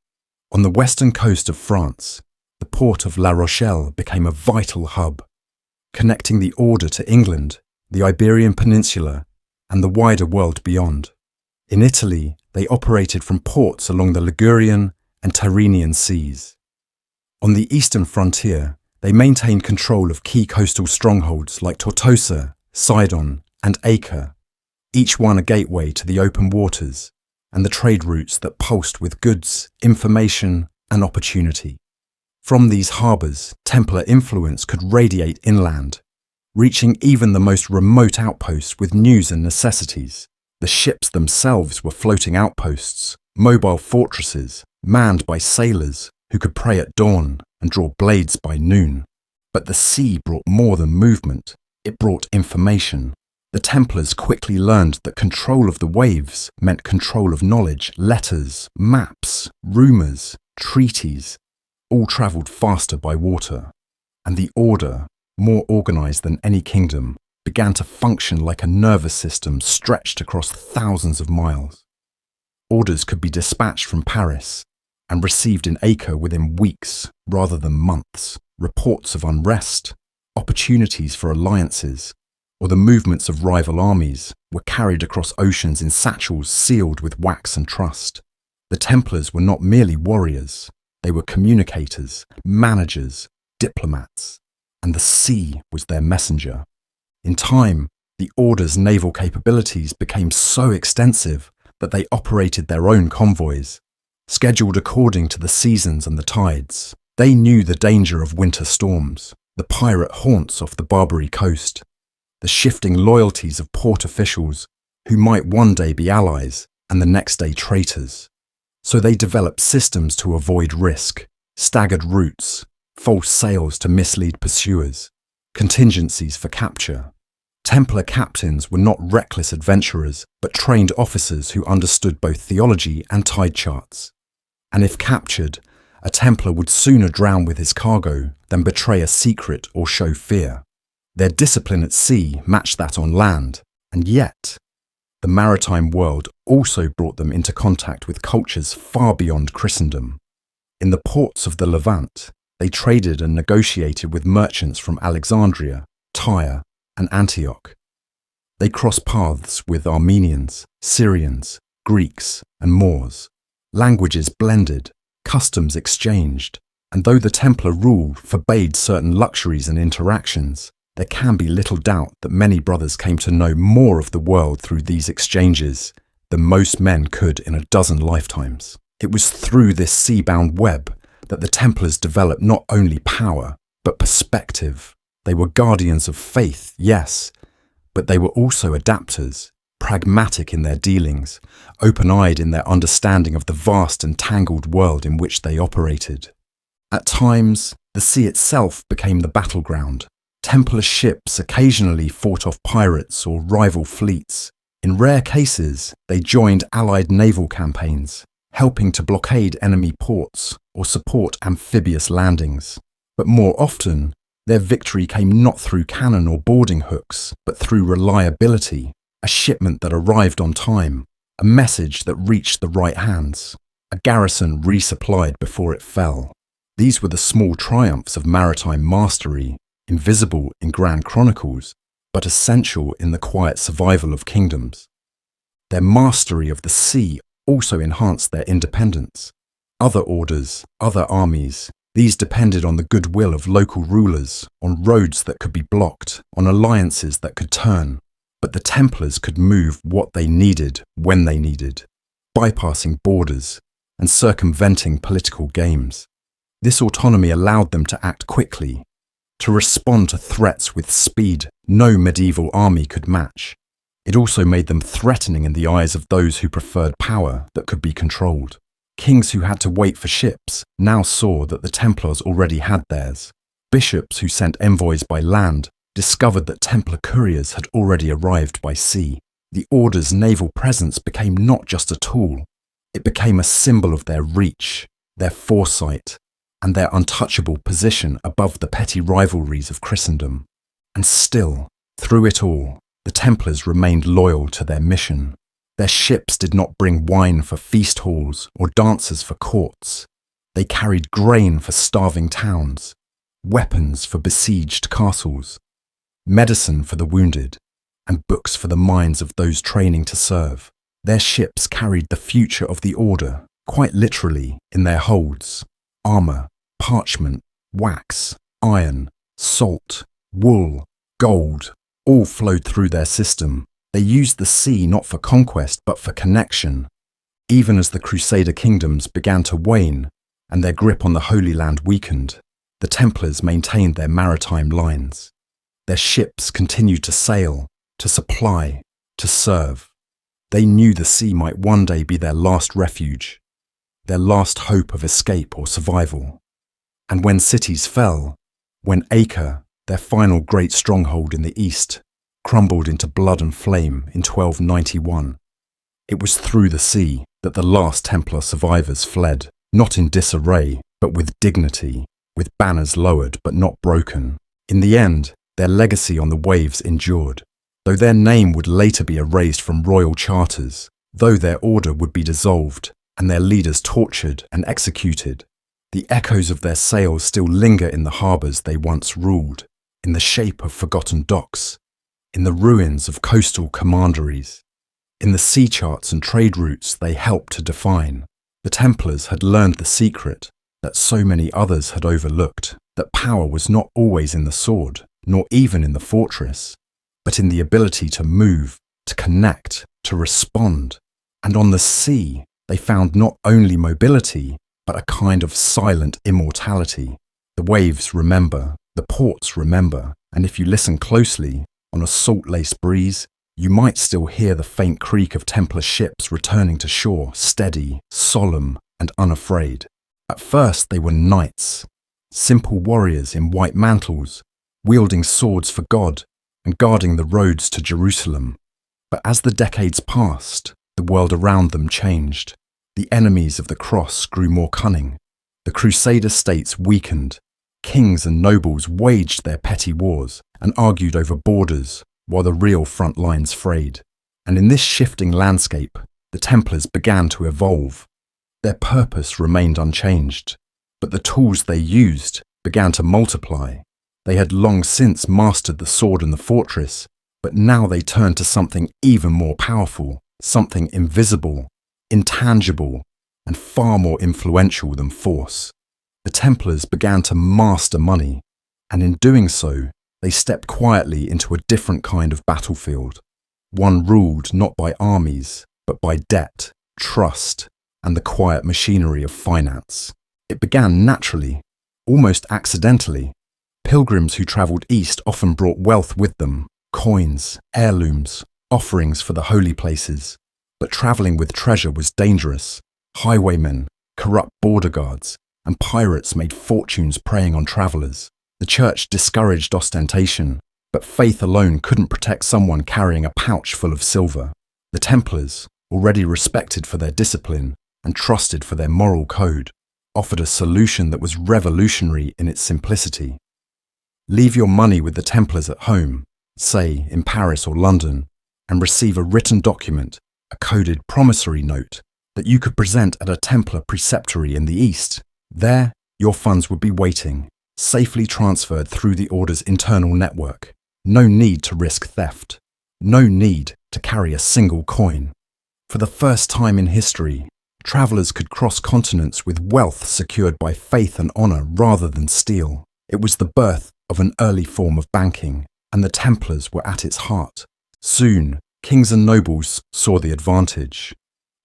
On the western coast of France, the port of La Rochelle became a vital hub, connecting the Order to England, the Iberian Peninsula, and the wider world beyond. In Italy, they operated from ports along the Ligurian and Tyrrhenian seas. On the eastern frontier, they maintained control of key coastal strongholds like Tortosa, Sidon, and Acre, each one a gateway to the open waters and the trade routes that pulsed with goods, information, and opportunity. From these harbours, Templar influence could radiate inland, reaching even the most remote outposts with news and necessities. The ships themselves were floating outposts, mobile fortresses, manned by sailors who could pray at dawn and draw blades by noon. But the sea brought more than movement, it brought information. The Templars quickly learned that control of the waves meant control of knowledge. Letters, maps, rumours, treaties, all travelled faster by water. And the Order, more organised than any kingdom, began to function like a nervous system stretched across thousands of miles. Orders could be dispatched from Paris and received in Acre within weeks rather than months. Reports of unrest, opportunities for alliances, or the movements of rival armies were carried across oceans in satchels sealed with wax and trust. The Templars were not merely warriors, they were communicators, managers, diplomats, and the sea was their messenger. In time, the Order's naval capabilities became so extensive that they operated their own convoys, scheduled according to the seasons and the tides. They knew the danger of winter storms, the pirate haunts off the Barbary coast, the shifting loyalties of port officials who might one day be allies and the next day traitors. So they developed systems to avoid risk, staggered routes, false sails to mislead pursuers, contingencies for capture. Templar captains were not reckless adventurers, but trained officers who understood both theology and tide charts. And if captured, a Templar would sooner drown with his cargo than betray a secret or show fear. Their discipline at sea matched that on land, and yet, the maritime world also brought them into contact with cultures far beyond Christendom. In the ports of the Levant, they traded and negotiated with merchants from Alexandria, Tyre, and Antioch. They crossed paths with Armenians, Syrians, Greeks, and Moors. Languages blended, customs exchanged, and though the Templar rule forbade certain luxuries and interactions, there can be little doubt that many brothers came to know more of the world through these exchanges than most men could in a dozen lifetimes. It was through this sea-bound web that the Templars developed not only power, but perspective. They were guardians of faith, yes, but they were also adapters, pragmatic in their dealings, open-eyed in their understanding of the vast and tangled world in which they operated. At times, the sea itself became the battleground. Templar ships occasionally fought off pirates or rival fleets. In rare cases, they joined allied naval campaigns, helping to blockade enemy ports or support amphibious landings. But more often, their victory came not through cannon or boarding hooks, but through reliability, a shipment that arrived on time, a message that reached the right hands, a garrison resupplied before it fell. These were the small triumphs of maritime mastery, invisible in grand chronicles, but essential in the quiet survival of kingdoms. Their mastery of the sea also enhanced their independence. Other orders, other armies, these depended on the goodwill of local rulers, on roads that could be blocked, on alliances that could turn. But the Templars could move what they needed when they needed, bypassing borders and circumventing political games. This autonomy allowed them to act quickly, to respond to threats with speed no medieval army could match. It also made them threatening in the eyes of those who preferred power that could be controlled. Kings who had to wait for ships now saw that the Templars already had theirs. Bishops who sent envoys by land discovered that Templar couriers had already arrived by sea. The Order's naval presence became not just a tool, it became a symbol of their reach, their foresight, and their untouchable position above the petty rivalries of Christendom. And still, through it all, the Templars remained loyal to their mission. Their ships did not bring wine for feast halls or dancers for courts. They carried grain for starving towns, weapons for besieged castles, medicine for the wounded, and books for the minds of those training to serve. Their ships carried the future of the Order, quite literally, in their holds. Armour, parchment, wax, iron, salt, wool, gold, all flowed through their system. They used the sea not for conquest but for connection. Even as the Crusader kingdoms began to wane and their grip on the Holy Land weakened, the Templars maintained their maritime lines. Their ships continued to sail, to supply, to serve. They knew the sea might one day be their last refuge, their last hope of escape or survival. And when cities fell, when Acre, their final great stronghold in the east, crumbled into blood and flame in 1291, it was through the sea that the last Templar survivors fled, not in disarray, but with dignity, with banners lowered but not broken. In the end, their legacy on the waves endured. Though their name would later be erased from royal charters, though their order would be dissolved and their leaders tortured and executed, the echoes of their sails still linger in the harbours they once ruled, in the shape of forgotten docks, in the ruins of coastal commanderies, in the sea charts and trade routes they helped to define. The Templars had learned the secret that so many others had overlooked, that power was not always in the sword, nor even in the fortress, but in the ability to move, to connect, to respond. And on the sea, they found not only mobility, but a kind of silent immortality. The waves remember, the ports remember, and if you listen closely, on a salt-laced breeze, you might still hear the faint creak of Templar ships returning to shore, steady, solemn, and unafraid. At first they were knights, simple warriors in white mantles, wielding swords for God, and guarding the roads to Jerusalem. But as the decades passed, the world around them changed. The enemies of the cross grew more cunning. The Crusader states weakened. Kings and nobles waged their petty wars and argued over borders while the real front lines frayed. And in this shifting landscape, the Templars began to evolve. Their purpose remained unchanged, but the tools they used began to multiply. They had long since mastered the sword and the fortress, but now they turned to something even more powerful, something invisible, intangible, and far more influential than force. The Templars began to master money, and in doing so, they stepped quietly into a different kind of battlefield, one ruled not by armies, but by debt, trust, and the quiet machinery of finance. It began naturally, almost accidentally. Pilgrims who travelled east often brought wealth with them, coins, heirlooms, offerings for the holy places. But travelling with treasure was dangerous. Highwaymen, corrupt border guards, and pirates made fortunes preying on travellers. The church discouraged ostentation, but faith alone couldn't protect someone carrying a pouch full of silver. The Templars, already respected for their discipline and trusted for their moral code, offered a solution that was revolutionary in its simplicity. Leave your money with the Templars at home, say in Paris or London, and receive a written document, a coded promissory note, that you could present at a Templar preceptory in the East. There, your funds would be waiting, safely transferred through the order's internal network. No need to risk theft. No need to carry a single coin. For the first time in history, travellers could cross continents with wealth secured by faith and honour rather than steel. It was the birth of an early form of banking, and the Templars were at its heart. Soon, kings and nobles saw the advantage.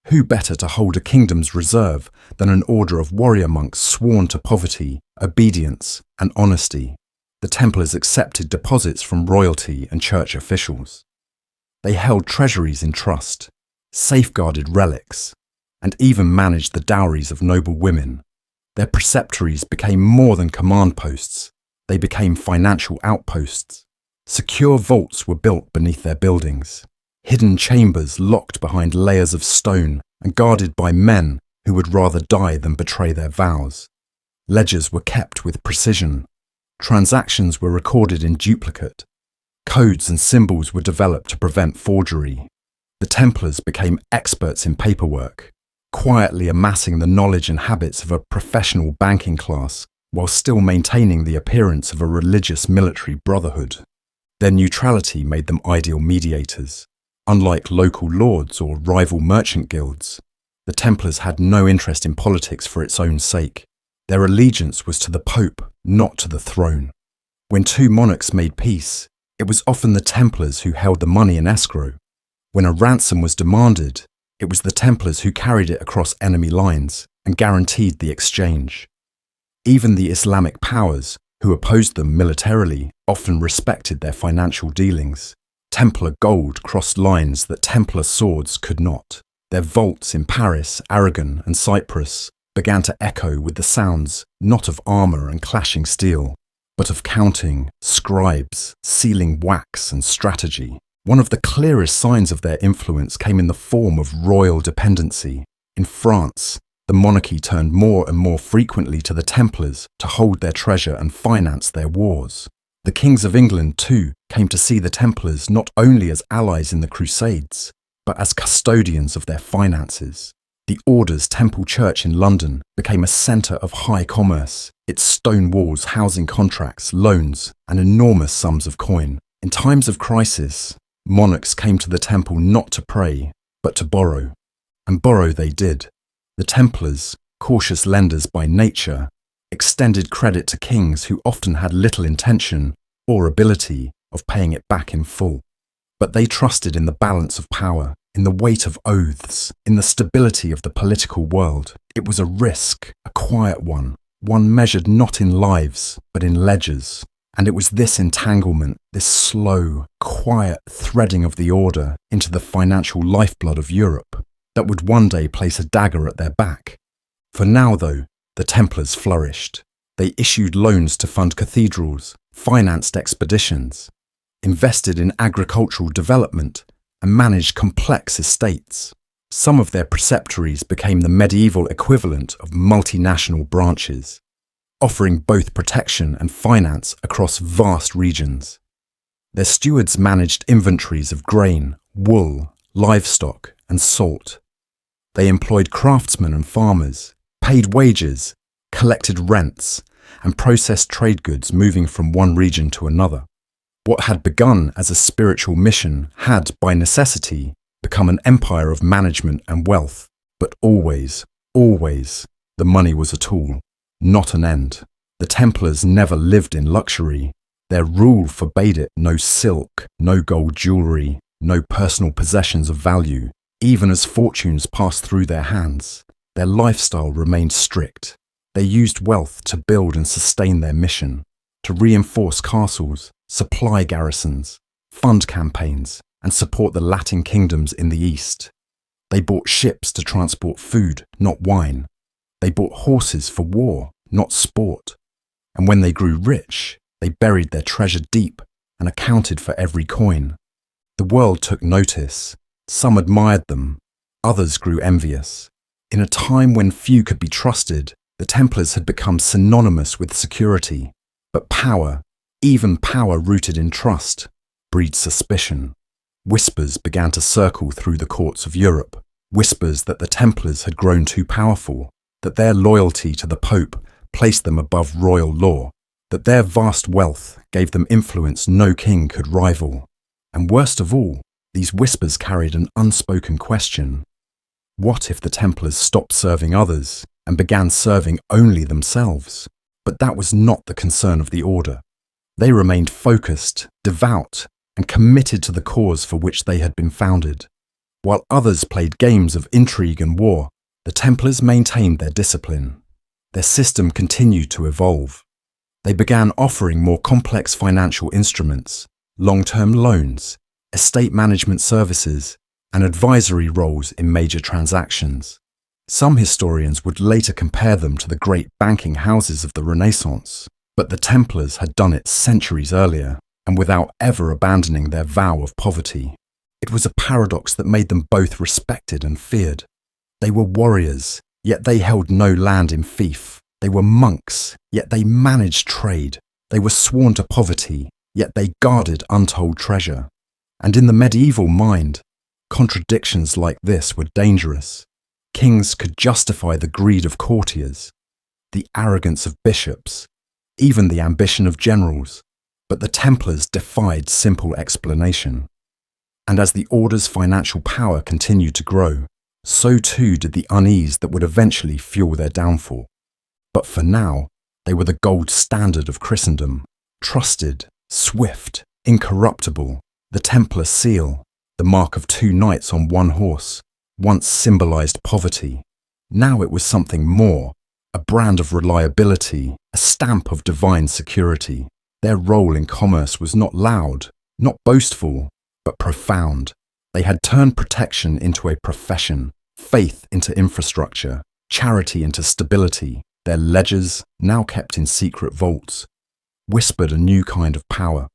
Who better to hold a kingdom's reserve than an order of warrior monks sworn to poverty, obedience, and honesty? The Templars accepted deposits from royalty and church officials. They held treasuries in trust, safeguarded relics, and even managed the dowries of noble women. Their preceptories became more than command posts. They became financial outposts. Secure vaults were built beneath their buildings. Hidden chambers locked behind layers of stone and guarded by men who would rather die than betray their vows. Ledgers were kept with precision. Transactions were recorded in duplicate. Codes and symbols were developed to prevent forgery. The Templars became experts in paperwork, quietly amassing the knowledge and habits of a professional banking class while still maintaining the appearance of a religious military brotherhood. Their neutrality made them ideal mediators. Unlike local lords or rival merchant guilds, the Templars had no interest in politics for its own sake. Their allegiance was to the Pope, not to the throne. When two monarchs made peace, it was often the Templars who held the money in escrow. When a ransom was demanded, it was the Templars who carried it across enemy lines and guaranteed the exchange. Even the Islamic powers, who opposed them militarily, often respected their financial dealings. Templar gold crossed lines that Templar swords could not. Their vaults in Paris, Aragon, and Cyprus began to echo with the sounds not of armour and clashing steel, but of counting, scribes, sealing wax, and strategy. One of the clearest signs of their influence came in the form of royal dependency. In France, the monarchy turned more and more frequently to the Templars to hold their treasure and finance their wars. The kings of England, too, came to see the Templars not only as allies in the Crusades, but as custodians of their finances. The Order's Temple Church in London became a centre of high commerce, its stone walls housing contracts, loans, and enormous sums of coin. In times of crisis, monarchs came to the temple not to pray, but to borrow. And borrow they did. The Templars, cautious lenders by nature, extended credit to kings who often had little intention or ability of paying it back in full. But they trusted in the balance of power, in the weight of oaths, in the stability of the political world. It was a risk, a quiet one measured not in lives, but in ledgers. And it was this entanglement, this slow, quiet threading of the order into the financial lifeblood of Europe, that would one day place a dagger at their back. For now, though, the Templars flourished. They issued loans to fund cathedrals, financed expeditions. invested in agricultural development, and managed complex estates. Some of their preceptories became the medieval equivalent of multinational branches, offering both protection and finance across vast regions. Their stewards managed inventories of grain, wool, livestock, and salt. They employed craftsmen and farmers, paid wages, collected rents, and processed trade goods moving from one region to another. What had begun as a spiritual mission had, by necessity, become an empire of management and wealth. But always, the money was a tool, not an end. The Templars never lived in luxury. Their rule forbade it: no silk, no gold jewelry, no personal possessions of value. Even as fortunes passed through their hands, their lifestyle remained strict. They used wealth to build and sustain their mission, to reinforce castles, supply garrisons, fund campaigns, and support the Latin kingdoms in the east. They bought ships to transport food, not wine. They bought horses for war, not sport. And when they grew rich, they buried their treasure deep and accounted for every coin. The world took notice. Some admired them, others grew envious. In a time when few could be trusted, the Templars had become synonymous with security. But power, even power rooted in trust, breeds suspicion. Whispers began to circle through the courts of Europe, whispers that the Templars had grown too powerful, that their loyalty to the Pope placed them above royal law, that their vast wealth gave them influence no king could rival. And worst of all, these whispers carried an unspoken question. What if the Templars stopped serving others and began serving only themselves? But that was not the concern of the order. They remained focused, devout, and committed to the cause for which they had been founded. While others played games of intrigue and war, the Templars maintained their discipline. Their system continued to evolve. They began offering more complex financial instruments, long-term loans, estate management services, and advisory roles in major transactions. Some historians would later compare them to the great banking houses of the Renaissance, but the Templars had done it centuries earlier, and without ever abandoning their vow of poverty. It was a paradox that made them both respected and feared. They were warriors, yet they held no land in fief. They were monks, yet they managed trade. They were sworn to poverty, yet they guarded untold treasure. And in the medieval mind, contradictions like this were dangerous. Kings could justify the greed of courtiers, the arrogance of bishops, even the ambition of generals, but the Templars defied simple explanation. And as the order's financial power continued to grow, so too did the unease that would eventually fuel their downfall. But for now, they were the gold standard of Christendom, trusted, swift, incorruptible. The Templar seal, the mark of 2 knights on 1 horse, once symbolized poverty. Now it was something more, a brand of reliability, a stamp of divine security. Their role in commerce was not loud, not boastful, but profound. They had turned protection into a profession, faith into infrastructure, charity into stability. Their ledgers, now kept in secret vaults, whispered a new kind of power.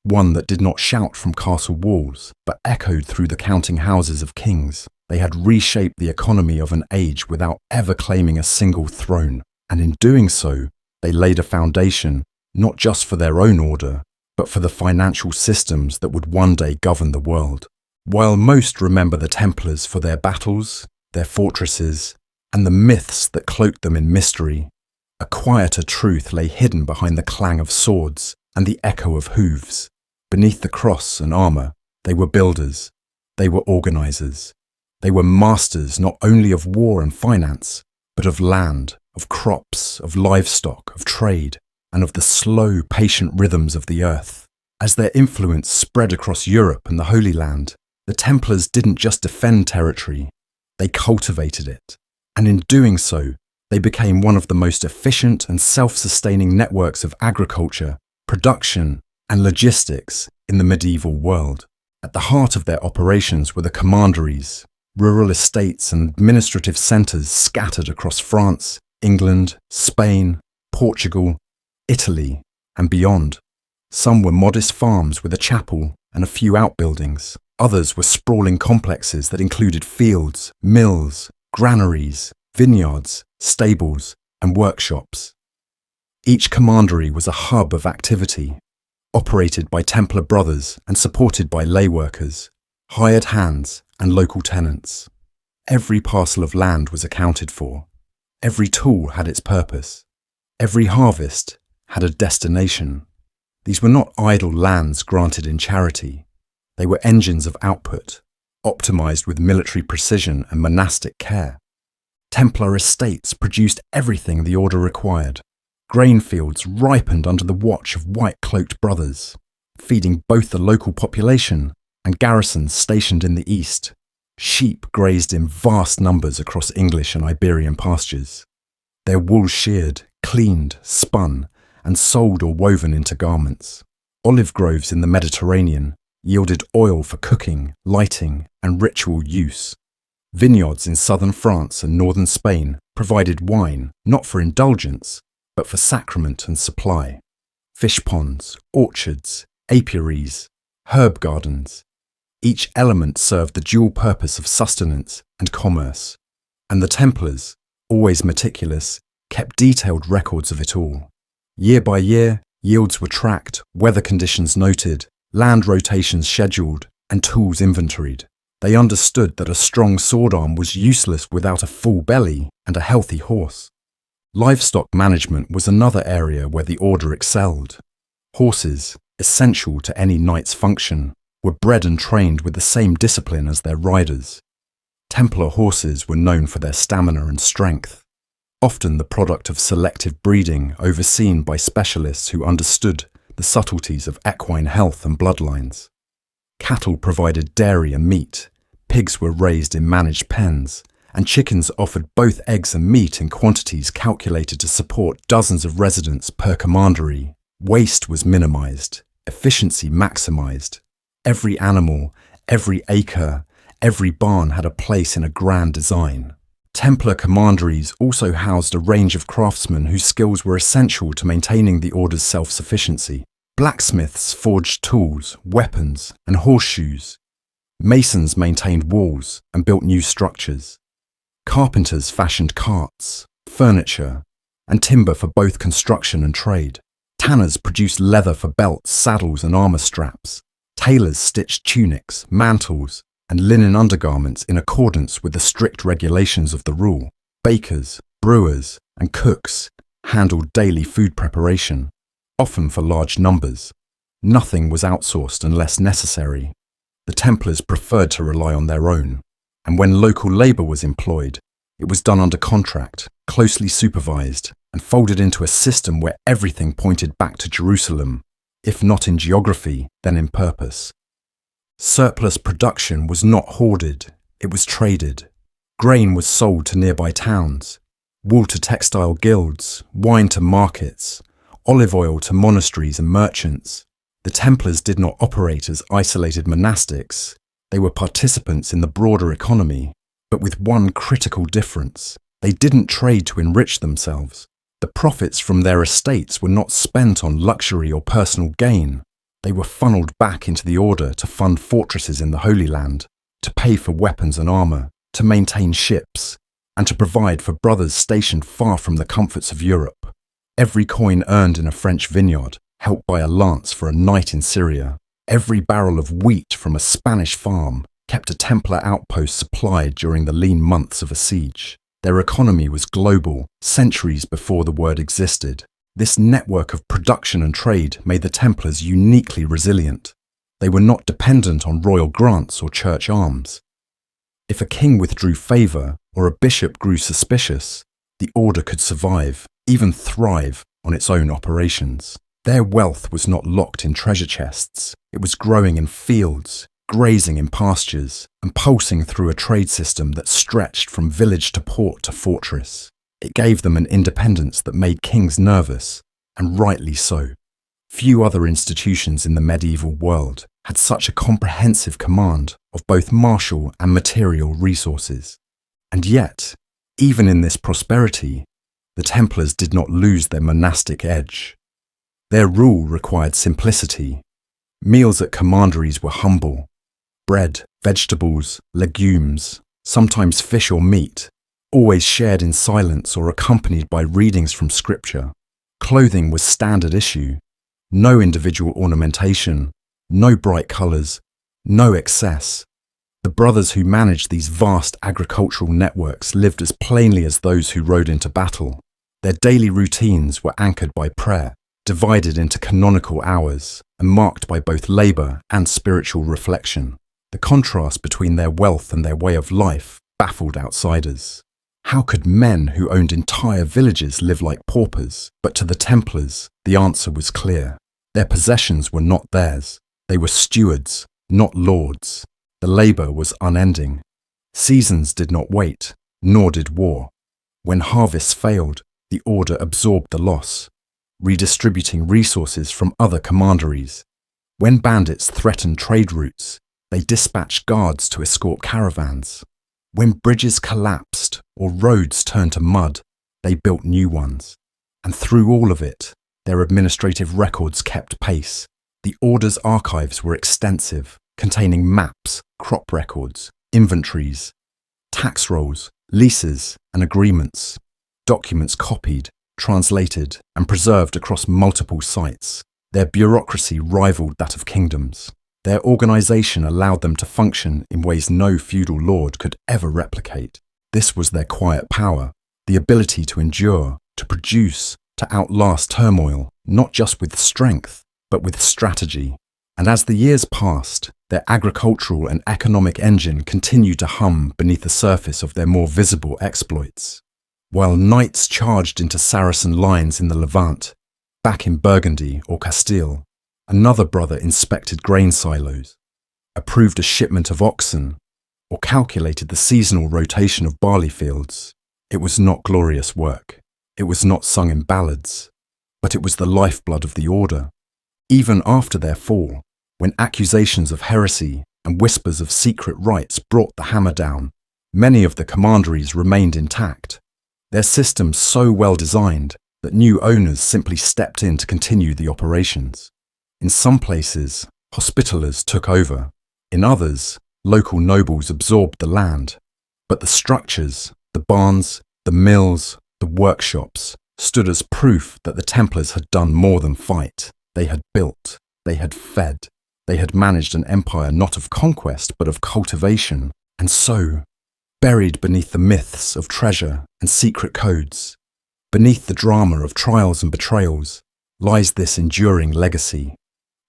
One that did not shout from castle walls, but echoed through the counting houses of kings. They had reshaped the economy of an age without ever claiming a single throne, and in doing so, they laid a foundation not just for their own order, but for the financial systems that would one day govern the world. While most remember the Templars for their battles, their fortresses, and the myths that cloaked them in mystery, a quieter truth lay hidden behind the clang of swords and the echo of hooves. Beneath the cross and armour, they were builders, they were organisers, they were masters not only of war and finance, but of land, of crops, of livestock, of trade, and of the slow, patient rhythms of the earth. As their influence spread across Europe and the Holy Land, the Templars didn't just defend territory, they cultivated it. And in doing so, they became one of the most efficient and self-sustaining networks of agriculture, production, and logistics in the medieval world. At the heart of their operations were the commanderies, rural estates and administrative centres scattered across France, England, Spain, Portugal, Italy, and beyond. Some were modest farms with a chapel and a few outbuildings. Others were sprawling complexes that included fields, mills, granaries, vineyards, stables, and workshops. Each commandery was a hub of activity, operated by Templar brothers and supported by lay workers, hired hands, and local tenants. Every parcel of land was accounted for. Every tool had its purpose. Every harvest had a destination. These were not idle lands granted in charity. They were engines of output, optimized with military precision and monastic care. Templar estates produced everything the order required. Grain fields ripened under the watch of white-cloaked brothers, feeding both the local population and garrisons stationed in the east. Sheep grazed in vast numbers across English and Iberian pastures. Their wool sheared, cleaned, spun, and sold or woven into garments. Olive groves in the Mediterranean yielded oil for cooking, lighting, and ritual use. Vineyards in southern France and northern Spain provided wine not for indulgence, but for sacrament and supply. Fish ponds, orchards, apiaries, herb gardens. Each element served the dual purpose of sustenance and commerce, and the Templars, always meticulous, kept detailed records of it all. Year by year, yields were tracked, weather conditions noted, land rotations scheduled, and tools inventoried. They understood that a strong sword arm was useless without a full belly and a healthy horse. Livestock management was another area where the order excelled. Horses, essential to any knight's function, were bred and trained with the same discipline as their riders. Templar horses were known for their stamina and strength, often the product of selective breeding overseen by specialists who understood the subtleties of equine health and bloodlines. Cattle provided dairy and meat, pigs were raised in managed pens, and chickens offered both eggs and meat in quantities calculated to support dozens of residents per commandery. Waste was minimized, efficiency maximized. Every animal, every acre, every barn had a place in a grand design. Templar commanderies also housed a range of craftsmen whose skills were essential to maintaining the order's self-sufficiency. Blacksmiths forged tools, weapons, and horseshoes. Masons maintained walls and built new structures. Carpenters fashioned carts, furniture, and timber for both construction and trade. Tanners produced leather for belts, saddles, and armor straps. Tailors stitched tunics, mantles, and linen undergarments in accordance with the strict regulations of the rule. Bakers, brewers, and cooks handled daily food preparation, often for large numbers. Nothing was outsourced unless necessary. The Templars preferred to rely on their own, and when local labour was employed, it was done under contract, closely supervised, and folded into a system where everything pointed back to Jerusalem, if not in geography, then in purpose. Surplus production was not hoarded, it was traded. Grain was sold to nearby towns, wool to textile guilds, wine to markets, olive oil to monasteries and merchants. The Templars did not operate as isolated monastics. They were participants in the broader economy, but with one critical difference. They didn't trade to enrich themselves. The profits from their estates were not spent on luxury or personal gain. They were funneled back into the order to fund fortresses in the Holy Land, to pay for weapons and armour, to maintain ships, and to provide for brothers stationed far from the comforts of Europe. Every coin earned in a French vineyard helped buy a lance for a knight in Syria. Every barrel of wheat from a Spanish farm kept a Templar outpost supplied during the lean months of a siege. Their economy was global, centuries before the word existed. This network of production and trade made the Templars uniquely resilient. They were not dependent on royal grants or church alms. If a king withdrew favour or a bishop grew suspicious, the order could survive, even thrive, on its own operations. Their wealth was not locked in treasure chests. It was growing in fields, grazing in pastures, and pulsing through a trade system that stretched from village to port to fortress. It gave them an independence that made kings nervous, and rightly so. Few other institutions in the medieval world had such a comprehensive command of both martial and material resources. And yet, even in this prosperity, the Templars did not lose their monastic edge. Their rule required simplicity. Meals at commanderies were humble. Bread, vegetables, legumes, sometimes fish or meat, always shared in silence or accompanied by readings from scripture. Clothing was standard issue. No individual ornamentation, no bright colours, no excess. The brothers who managed these vast agricultural networks lived as plainly as those who rode into battle. Their daily routines were anchored by prayer, divided into canonical hours, and marked by both labour and spiritual reflection. The contrast between their wealth and their way of life baffled outsiders. How could men who owned entire villages live like paupers? But to the Templars, the answer was clear. Their possessions were not theirs. They were stewards, not lords. The labour was unending. Seasons did not wait, nor did war. When harvests failed, the order absorbed the loss, redistributing resources from other commanderies. When bandits threatened trade routes, they dispatched guards to escort caravans. When bridges collapsed or roads turned to mud, they built new ones. And through all of it, their administrative records kept pace. The order's archives were extensive, containing maps, crop records, inventories, tax rolls, leases, and agreements. Documents copied, translated, and preserved across multiple sites. Their bureaucracy rivaled that of kingdoms. Their organisation allowed them to function in ways no feudal lord could ever replicate. This was their quiet power, the ability to endure, to produce, to outlast turmoil, not just with strength, but with strategy. And as the years passed, their agricultural and economic engine continued to hum beneath the surface of their more visible exploits. While knights charged into Saracen lines in the Levant, back in Burgundy or Castile, another brother inspected grain silos, approved a shipment of oxen, or calculated the seasonal rotation of barley fields. It was not glorious work. It was not sung in ballads, but it was the lifeblood of the order. Even after their fall, when accusations of heresy and whispers of secret rites brought the hammer down, many of the commanderies remained intact. Their systems so well designed that new owners simply stepped in to continue the operations. In some places, Hospitallers took over. In others, local nobles absorbed the land. But the structures, the barns, the mills, the workshops, stood as proof that the Templars had done more than fight. They had built, they had fed, they had managed an empire not of conquest but of cultivation. And so, buried beneath the myths of treasure and secret codes, beneath the drama of trials and betrayals, lies this enduring legacy.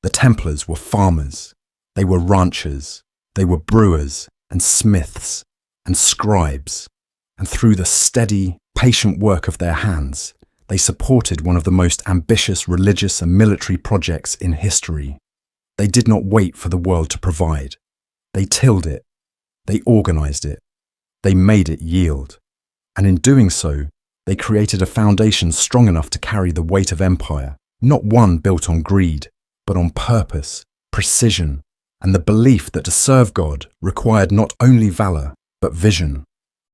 The Templars were farmers, they were ranchers, they were brewers and smiths and scribes, and through the steady, patient work of their hands, they supported one of the most ambitious religious and military projects in history. They did not wait for the world to provide. They tilled it, they organized it, they made it yield. And in doing so, they created a foundation strong enough to carry the weight of empire, not one built on greed, but on purpose, precision, and the belief that to serve God required not only valor, but vision.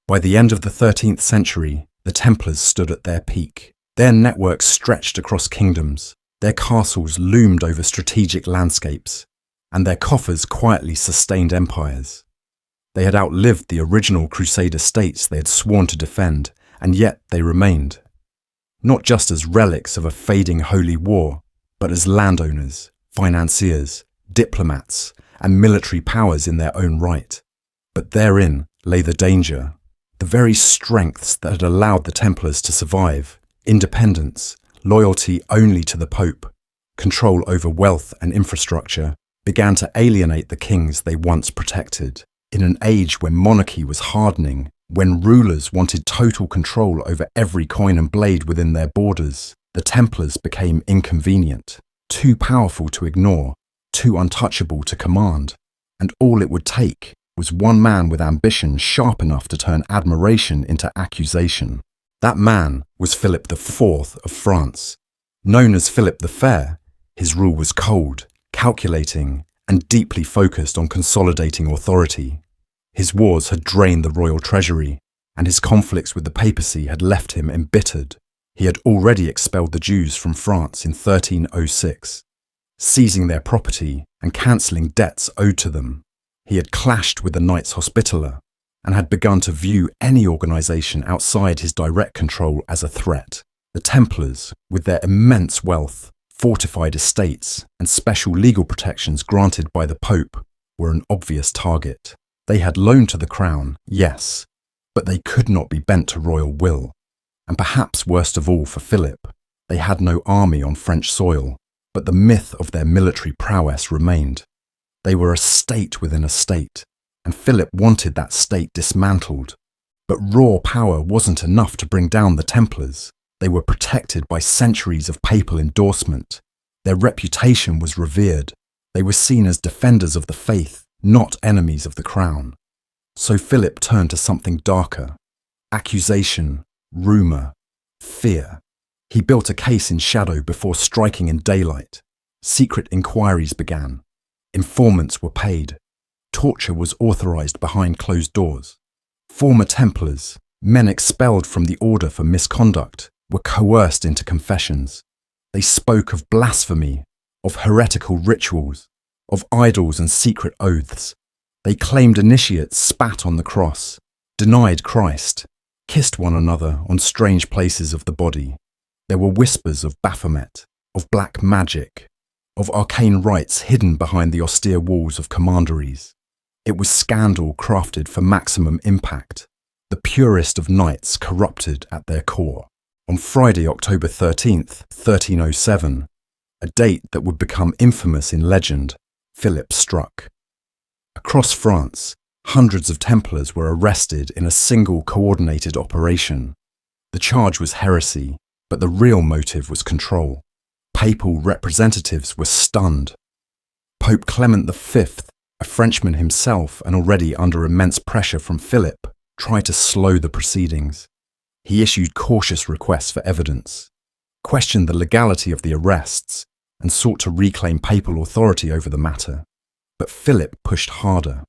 By the end of the 13th century, the Templars stood at their peak. Their networks stretched across kingdoms, their castles loomed over strategic landscapes, and their coffers quietly sustained empires. They had outlived the original Crusader states they had sworn to defend, and yet they remained. Not just as relics of a fading holy war, but as landowners, financiers, diplomats, and military powers in their own right. But therein lay the danger. The very strengths that had allowed the Templars to survive, independence, loyalty only to the Pope, control over wealth and infrastructure, began to alienate the kings they once protected. In an age when monarchy was hardening, when rulers wanted total control over every coin and blade within their borders, the Templars became inconvenient, too powerful to ignore, too untouchable to command. And all it would take was one man with ambition sharp enough to turn admiration into accusation. That man was Philip IV of France. Known as Philip the Fair, his rule was cold, calculating, and deeply focused on consolidating authority. His wars had drained the royal treasury, and his conflicts with the papacy had left him embittered. He had already expelled the Jews from France in 1306, seizing their property and cancelling debts owed to them. He had clashed with the Knights Hospitaller and had begun to view any organisation outside his direct control as a threat. The Templars, with their immense wealth, fortified estates, and special legal protections granted by the Pope, were an obvious target. They had loaned to the crown, yes, but they could not be bent to royal will. And perhaps worst of all for Philip, they had no army on French soil, but the myth of their military prowess remained. They were a state within a state, and Philip wanted that state dismantled. But raw power wasn't enough to bring down the Templars. They were protected by centuries of papal endorsement. Their reputation was revered. They were seen as defenders of the faith, not enemies of the crown. So Philip turned to something darker: accusation, rumour, fear. He built a case in shadow before striking in daylight. Secret inquiries began. Informants were paid. Torture was authorised behind closed doors. Former Templars, men expelled from the order for misconduct, were coerced into confessions. They spoke of blasphemy, of heretical rituals, of idols and secret oaths. They claimed initiates spat on the cross, denied Christ, kissed one another on strange places of the body. There were whispers of Baphomet, of black magic, of arcane rites hidden behind the austere walls of commanderies. It was scandal crafted for maximum impact, the purest of knights corrupted at their core. On Friday, October 13th, 1307, a date that would become infamous in legend, Philip struck. Across France, hundreds of Templars were arrested in a single coordinated operation. The charge was heresy, but the real motive was control. Papal representatives were stunned. Pope Clement V, a Frenchman himself and already under immense pressure from Philip, tried to slow the proceedings. He issued cautious requests for evidence, questioned the legality of the arrests, and sought to reclaim papal authority over the matter. But Philip pushed harder.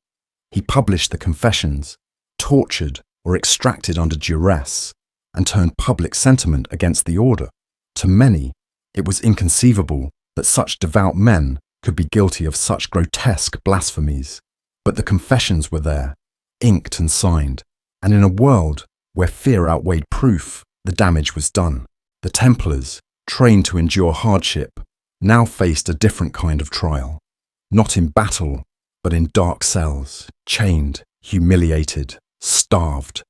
He published the confessions, tortured or extracted under duress, and turned public sentiment against the order. To many, it was inconceivable that such devout men could be guilty of such grotesque blasphemies. But the confessions were there, inked and signed, and in a world where fear outweighed proof, the damage was done. The Templars, trained to endure hardship, now faced a different kind of trial. Not in battle, but in dark cells, chained, humiliated, starved.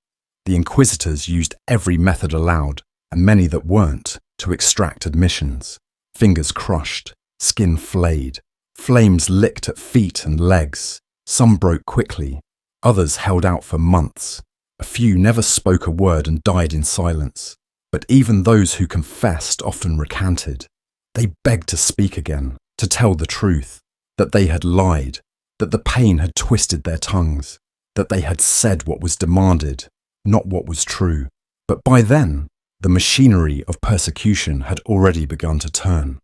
The inquisitors used every method allowed, and many that weren't, to extract admissions. Fingers crushed, skin flayed, flames licked at feet and legs. Some broke quickly, others held out for months. A few never spoke a word and died in silence. But even those who confessed often recanted. They begged to speak again, to tell the truth, that they had lied, that the pain had twisted their tongues, that they had said what was demanded, not what was true. But by then, the machinery of persecution had already begun to turn.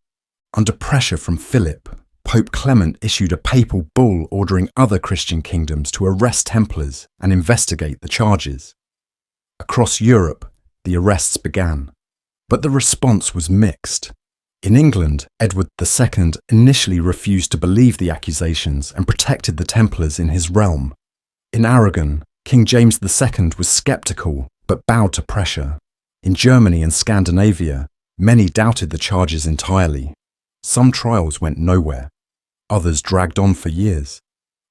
Under pressure from Philip, Pope Clement issued a papal bull ordering other Christian kingdoms to arrest Templars and investigate the charges. Across Europe, the arrests began, but the response was mixed. In England, Edward II initially refused to believe the accusations and protected the Templars in his realm. In Aragon, King James II was sceptical but bowed to pressure. In Germany and Scandinavia, many doubted the charges entirely. Some trials went nowhere. Others dragged on for years.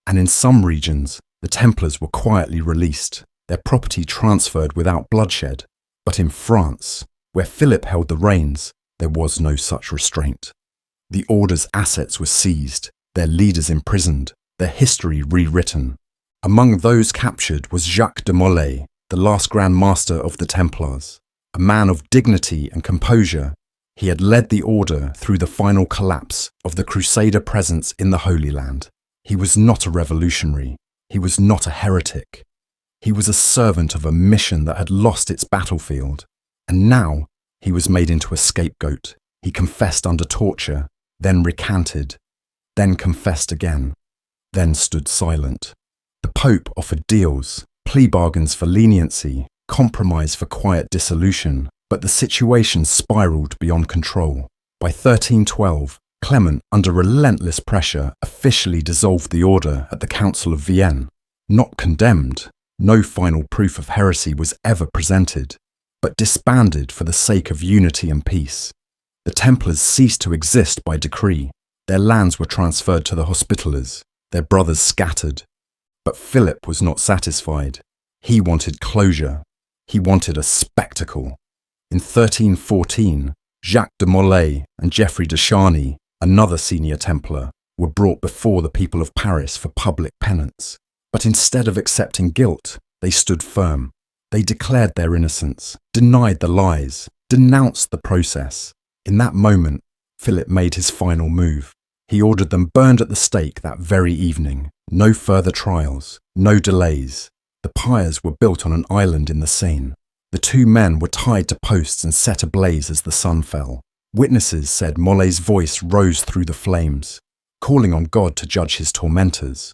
And in some regions, the Templars were quietly released, their property transferred without bloodshed. But in France, where Philip held the reins, there was no such restraint. The order's assets were seized, their leaders imprisoned, their history rewritten. Among those captured was Jacques de Molay, the last Grand Master of the Templars. A man of dignity and composure, he had led the order through the final collapse of the Crusader presence in the Holy Land. He was not a revolutionary. He was not a heretic. He was a servant of a mission that had lost its battlefield. And now he was made into a scapegoat. He confessed under torture, then recanted, then confessed again, then stood silent. The Pope offered deals, plea bargains for leniency, compromise for quiet dissolution, But the situation spiraled beyond control. By 1312, Clement, under relentless pressure, officially dissolved the order at the Council of Vienne. Not condemned, no final proof of heresy was ever presented, but disbanded for the sake of unity and peace. The Templars ceased to exist by decree. Their lands were transferred to the Hospitallers, their brothers scattered. But Philip was not satisfied. He wanted closure. He wanted a spectacle. In 1314, Jacques de Molay and Geoffrey de Charny, another senior Templar, were brought before the people of Paris for public penance. But instead of accepting guilt, they stood firm. They declared their innocence, denied the lies, denounced the process. In that moment, Philip made his final move. He ordered them burned at the stake that very evening. No further trials, no delays. The pyres were built on an island in the Seine. The two men were tied to posts and set ablaze as the sun fell. Witnesses said Molay's voice rose through the flames, calling on God to judge his tormentors,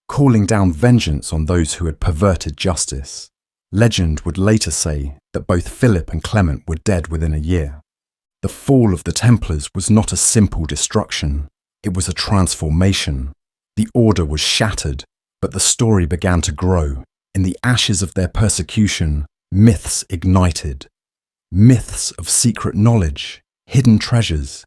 calling down vengeance on those who had perverted justice. Legend would later say that both Philip and Clement were dead within a year. The fall of the Templars was not a simple destruction, it was a transformation. The order was shattered, but the story began to grow. In the ashes of their persecution, myths ignited. Myths of secret knowledge, hidden treasures,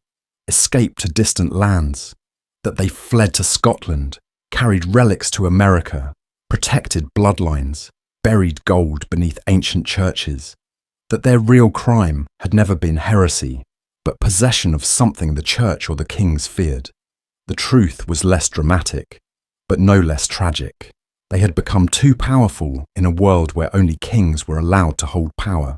escape to distant lands, that they fled to Scotland, carried relics to America, protected bloodlines, buried gold beneath ancient churches, that their real crime had never been heresy, but possession of something the church or the kings feared. The truth was less dramatic, but no less tragic. They had become too powerful in a world where only kings were allowed to hold power.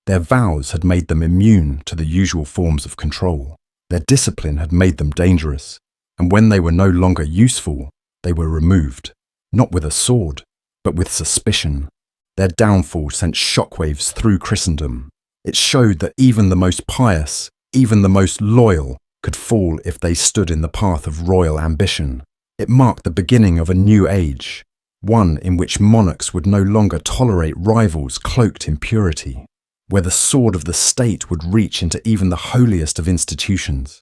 Their vows had made them immune to the usual forms of control. Their discipline had made them dangerous, and when they were no longer useful, they were removed, not with a sword, but with suspicion. Their downfall sent shockwaves through Christendom. It showed that even the most pious, even the most loyal, could fall if they stood in the path of royal ambition. It marked the beginning of a new age, one in which monarchs would no longer tolerate rivals cloaked in purity, where the sword of the state would reach into even the holiest of institutions,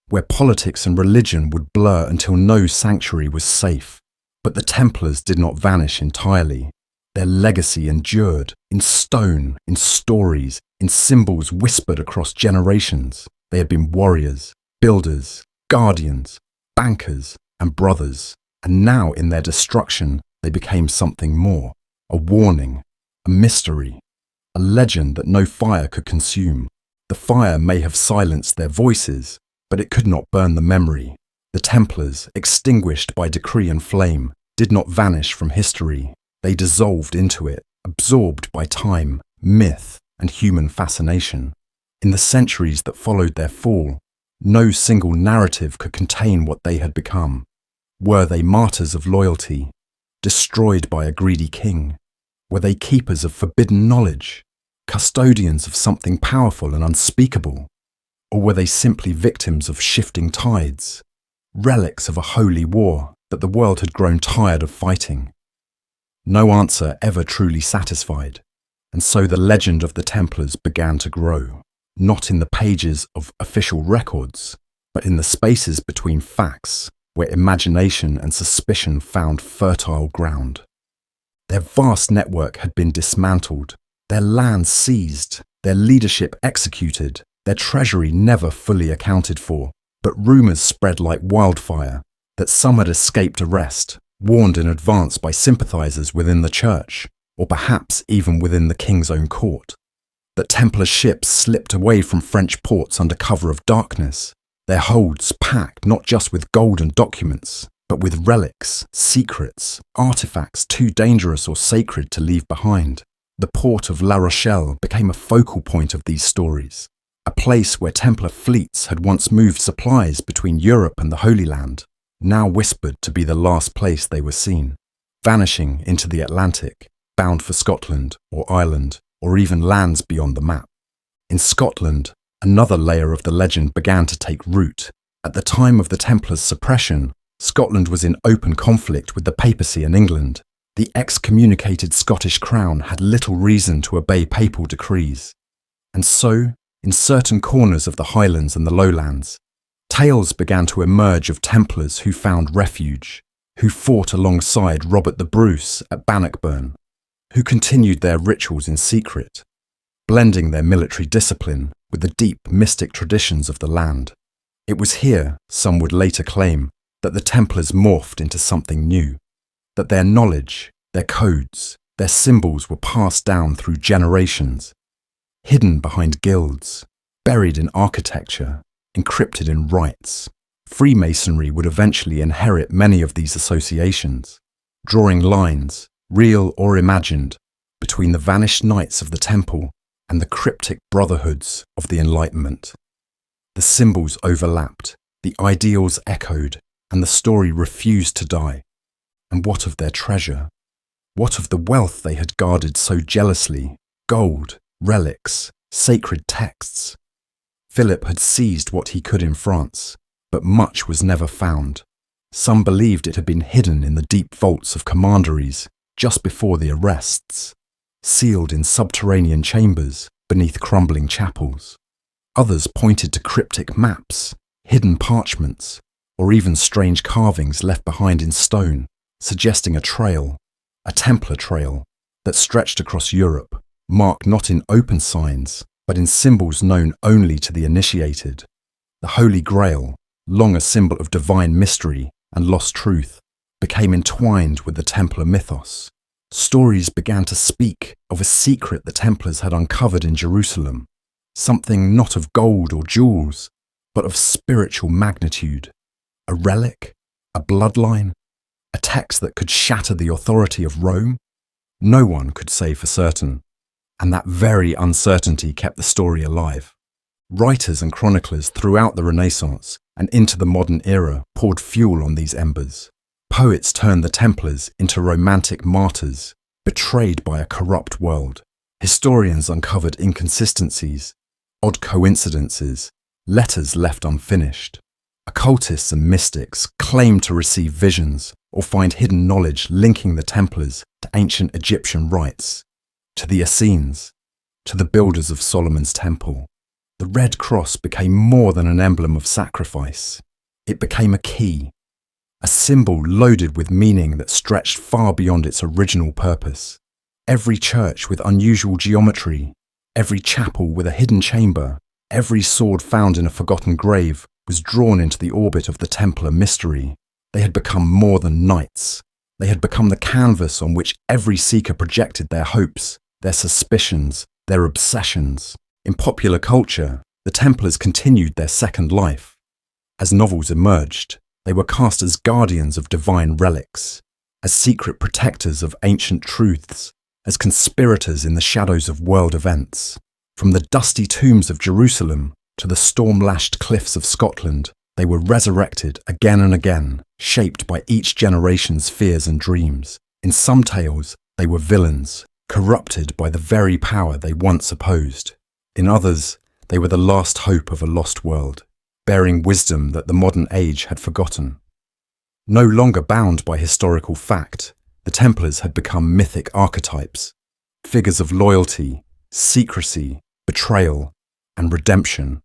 where politics and religion would blur until no sanctuary was safe. But the Templars did not vanish entirely. Their legacy endured, in stone, in stories, in symbols whispered across generations. They had been warriors, builders, guardians, bankers, and brothers, and now in their destruction they became something more, a warning, a mystery, a legend that no fire could consume. The fire may have silenced their voices, but it could not burn the memory. The Templars, extinguished by decree and flame, did not vanish from history. They dissolved into it, absorbed by time, myth, and human fascination. In the centuries that followed their fall, no single narrative could contain what they had become. Were they martyrs of loyalty, destroyed by a greedy king? Were they keepers of forbidden knowledge, custodians of something powerful and unspeakable? Or were they simply victims of shifting tides, relics of a holy war that the world had grown tired of fighting? No answer ever truly satisfied, and so the legend of the Templars began to grow, not in the pages of official records, but in the spaces between facts, where imagination and suspicion found fertile ground. Their vast network had been dismantled, their lands seized, their leadership executed, their treasury never fully accounted for, but rumours spread like wildfire that some had escaped arrest, warned in advance by sympathisers within the church, or perhaps even within the king's own court. That Templar ships slipped away from French ports under cover of darkness, their holds packed not just with gold and documents, but with relics, secrets, artefacts too dangerous or sacred to leave behind. The port of La Rochelle became a focal point of these stories, a place where Templar fleets had once moved supplies between Europe and the Holy Land, now whispered to be the last place they were seen, vanishing into the Atlantic, bound for Scotland or Ireland, or even lands beyond the map. In Scotland, another layer of the legend began to take root. At the time of the Templars' suppression, Scotland was in open conflict with the papacy and England. The excommunicated Scottish crown had little reason to obey papal decrees. And so, in certain corners of the highlands and the lowlands, tales began to emerge of Templars who found refuge, who fought alongside Robert the Bruce at Bannockburn, who continued their rituals in secret, blending their military discipline with the deep mystic traditions of the land. It was here, some would later claim, that the Templars morphed into something new, that their knowledge, their codes, their symbols were passed down through generations, hidden behind guilds, buried in architecture, encrypted in rites. Freemasonry would eventually inherit many of these associations, drawing lines, real or imagined, between the vanished knights of the Temple and the cryptic brotherhoods of the Enlightenment. The symbols overlapped, the ideals echoed, and the story refused to die. And what of their treasure? What of the wealth they had guarded so jealously? Gold, relics, sacred texts. Philip had seized what he could in France, but much was never found. Some believed it had been hidden in the deep vaults of commanderies just before the arrests, sealed in subterranean chambers beneath crumbling chapels. Others pointed to cryptic maps, hidden parchments, or even strange carvings left behind in stone, suggesting a trail, a Templar trail, that stretched across Europe, marked not in open signs, but in symbols known only to the initiated. The Holy Grail, long a symbol of divine mystery and lost truth, became entwined with the Templar mythos. Stories began to speak of a secret the Templars had uncovered in Jerusalem, something not of gold or jewels, but of spiritual magnitude. A relic, a bloodline, a text that could shatter the authority of Rome? No one could say for certain, and that very uncertainty kept the story alive. Writers and chroniclers throughout the Renaissance and into the modern era poured fuel on these embers. Poets turned the Templars into romantic martyrs, betrayed by a corrupt world. Historians uncovered inconsistencies, odd coincidences, letters left unfinished. Occultists and mystics claimed to receive visions or find hidden knowledge linking the Templars to ancient Egyptian rites, to the Essenes, to the builders of Solomon's Temple. The Red Cross became more than an emblem of sacrifice. It became a key, a symbol loaded with meaning that stretched far beyond its original purpose. Every church with unusual geometry, every chapel with a hidden chamber, every sword found in a forgotten grave was drawn into the orbit of the Templar mystery. They had become more than knights. They had become the canvas on which every seeker projected their hopes, their suspicions, their obsessions. In popular culture, the Templars continued their second life. As novels emerged, they were cast as guardians of divine relics, as secret protectors of ancient truths, as conspirators in the shadows of world events. From the dusty tombs of Jerusalem to the storm-lashed cliffs of Scotland, they were resurrected again and again, shaped by each generation's fears and dreams. In some tales, they were villains, corrupted by the very power they once opposed. In others, they were the last hope of a lost world, bearing wisdom that the modern age had forgotten. No longer bound by historical fact, the Templars had become mythic archetypes, figures of loyalty, secrecy, betrayal, and redemption.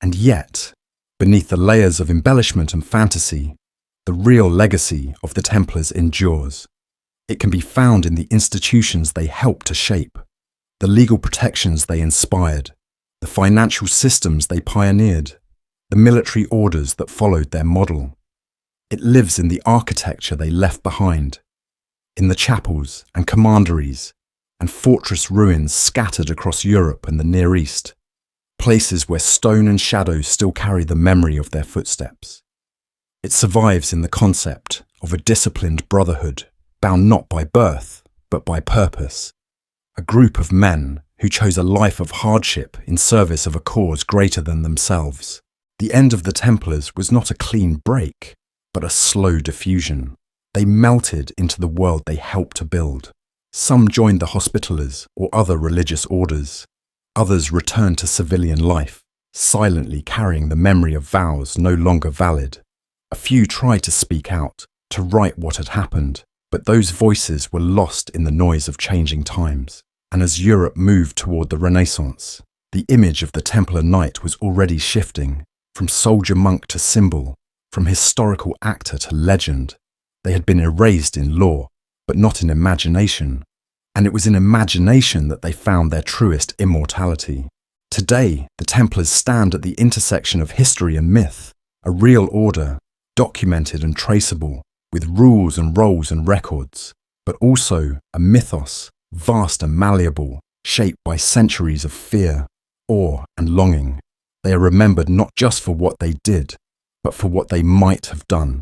And yet, beneath the layers of embellishment and fantasy, the real legacy of the Templars endures. It can be found in the institutions they helped to shape, the legal protections they inspired, the financial systems they pioneered, the military orders that followed their model. It lives in the architecture they left behind, in the chapels and commanderies and fortress ruins scattered across Europe and the Near East, places where stone and shadow still carry the memory of their footsteps. It survives in the concept of a disciplined brotherhood, bound not by birth, but by purpose. A group of men who chose a life of hardship in service of a cause greater than themselves. The end of the Templars was not a clean break, but a slow diffusion. They melted into the world they helped to build. Some joined the Hospitallers or other religious orders. Others returned to civilian life, silently carrying the memory of vows no longer valid. A few tried to speak out, to write what had happened, but those voices were lost in the noise of changing times. And as Europe moved toward the Renaissance, The image of the Templar knight was already shifting, from soldier monk to symbol, from historical actor to legend. They had been erased in lore, but not in imagination. And it was in imagination that they found their truest immortality. Today, the Templars stand at the intersection of history and myth, a real order, documented and traceable, with rules and roles and records, but also a mythos, vast and malleable, shaped by centuries of fear, awe and longing. They are remembered not just for what they did, but for what they might have done,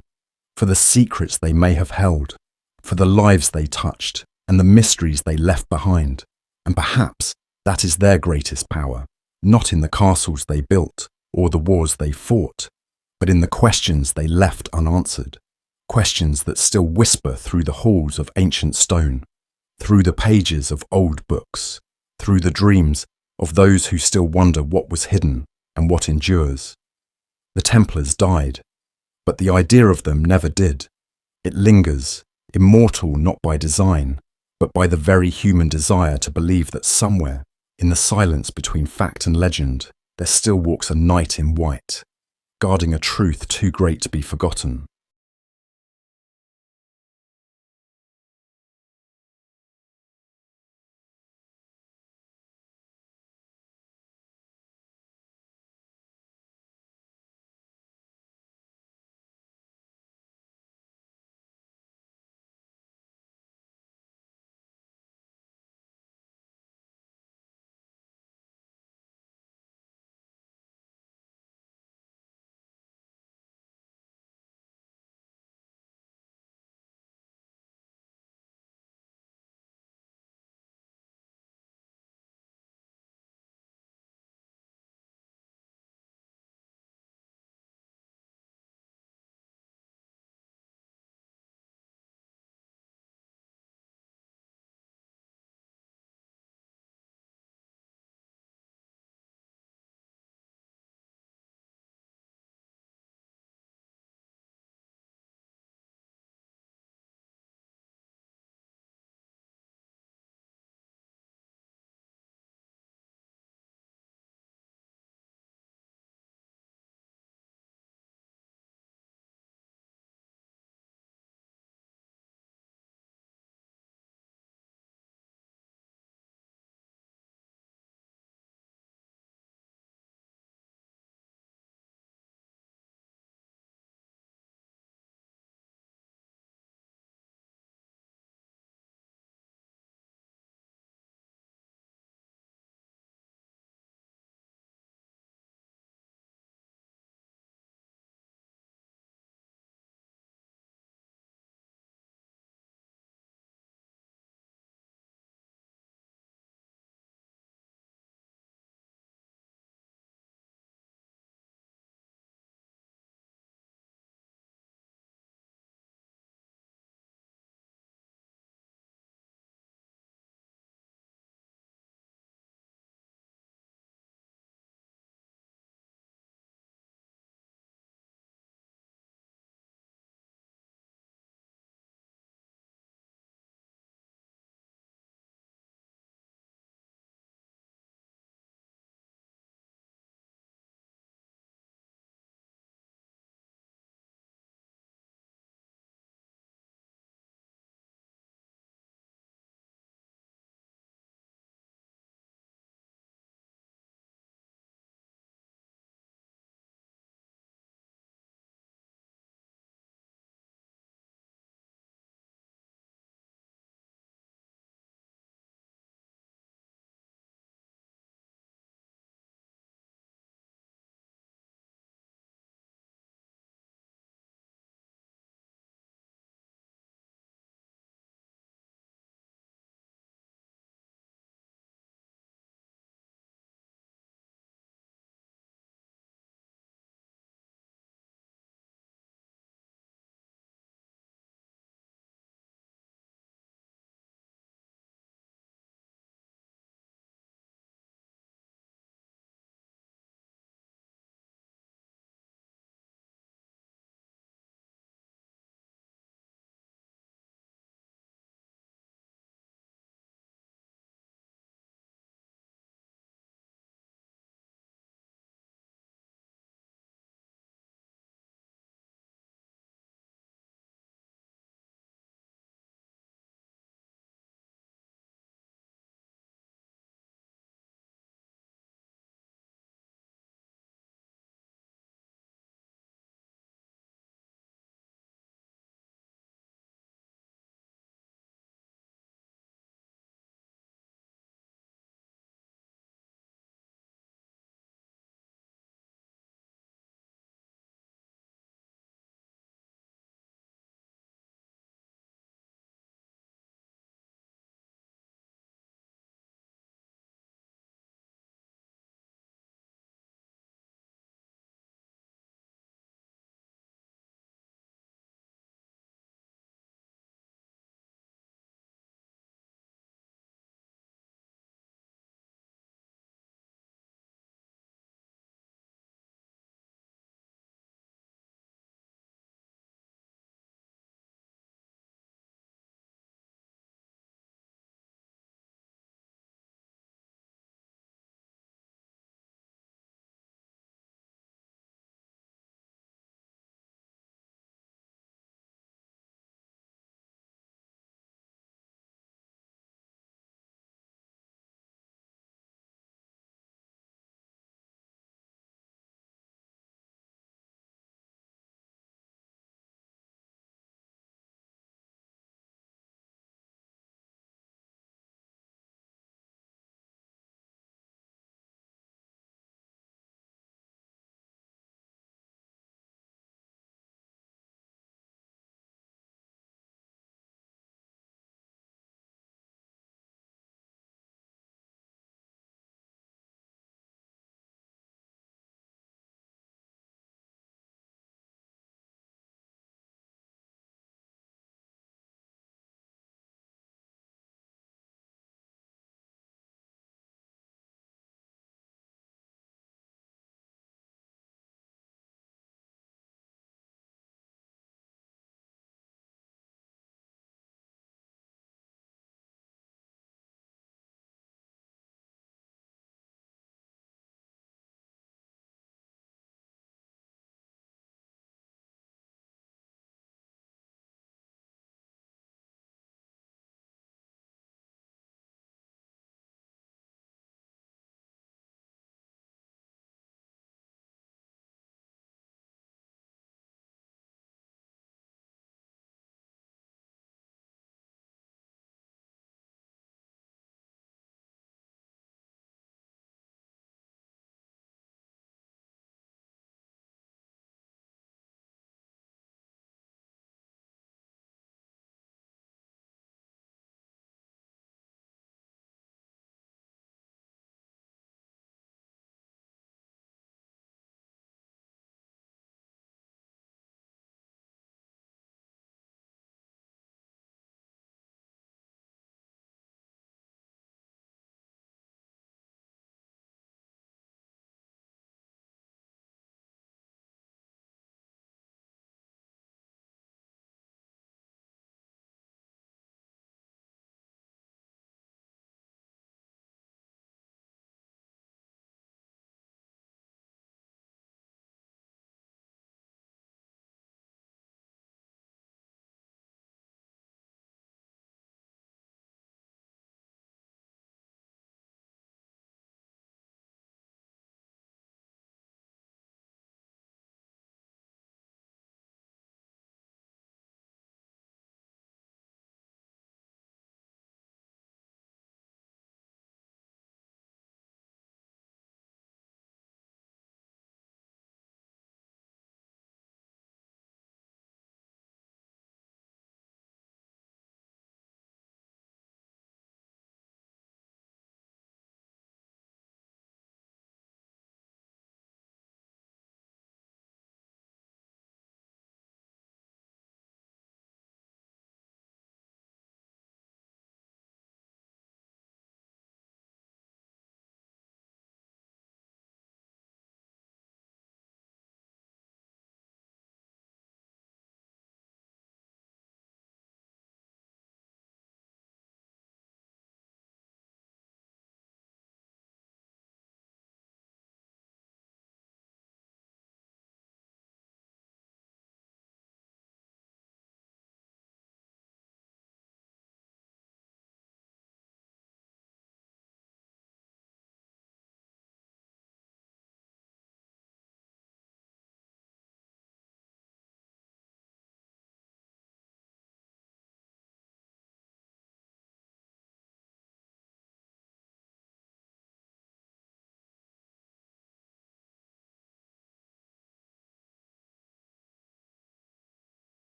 for the secrets they may have held, for the lives they touched, and the mysteries they left behind. And perhaps that is their greatest power, not in the castles they built or the wars they fought, but in the questions they left unanswered, questions that still whisper through the halls of ancient stone, through the pages of old books, through the dreams of those who still wonder what was hidden and what endures. The Templars died, but the idea of them never did. It lingers, immortal not by design, but by the very human desire to believe that somewhere, in the silence between fact and legend, there still walks a knight in white, guarding a truth too great to be forgotten.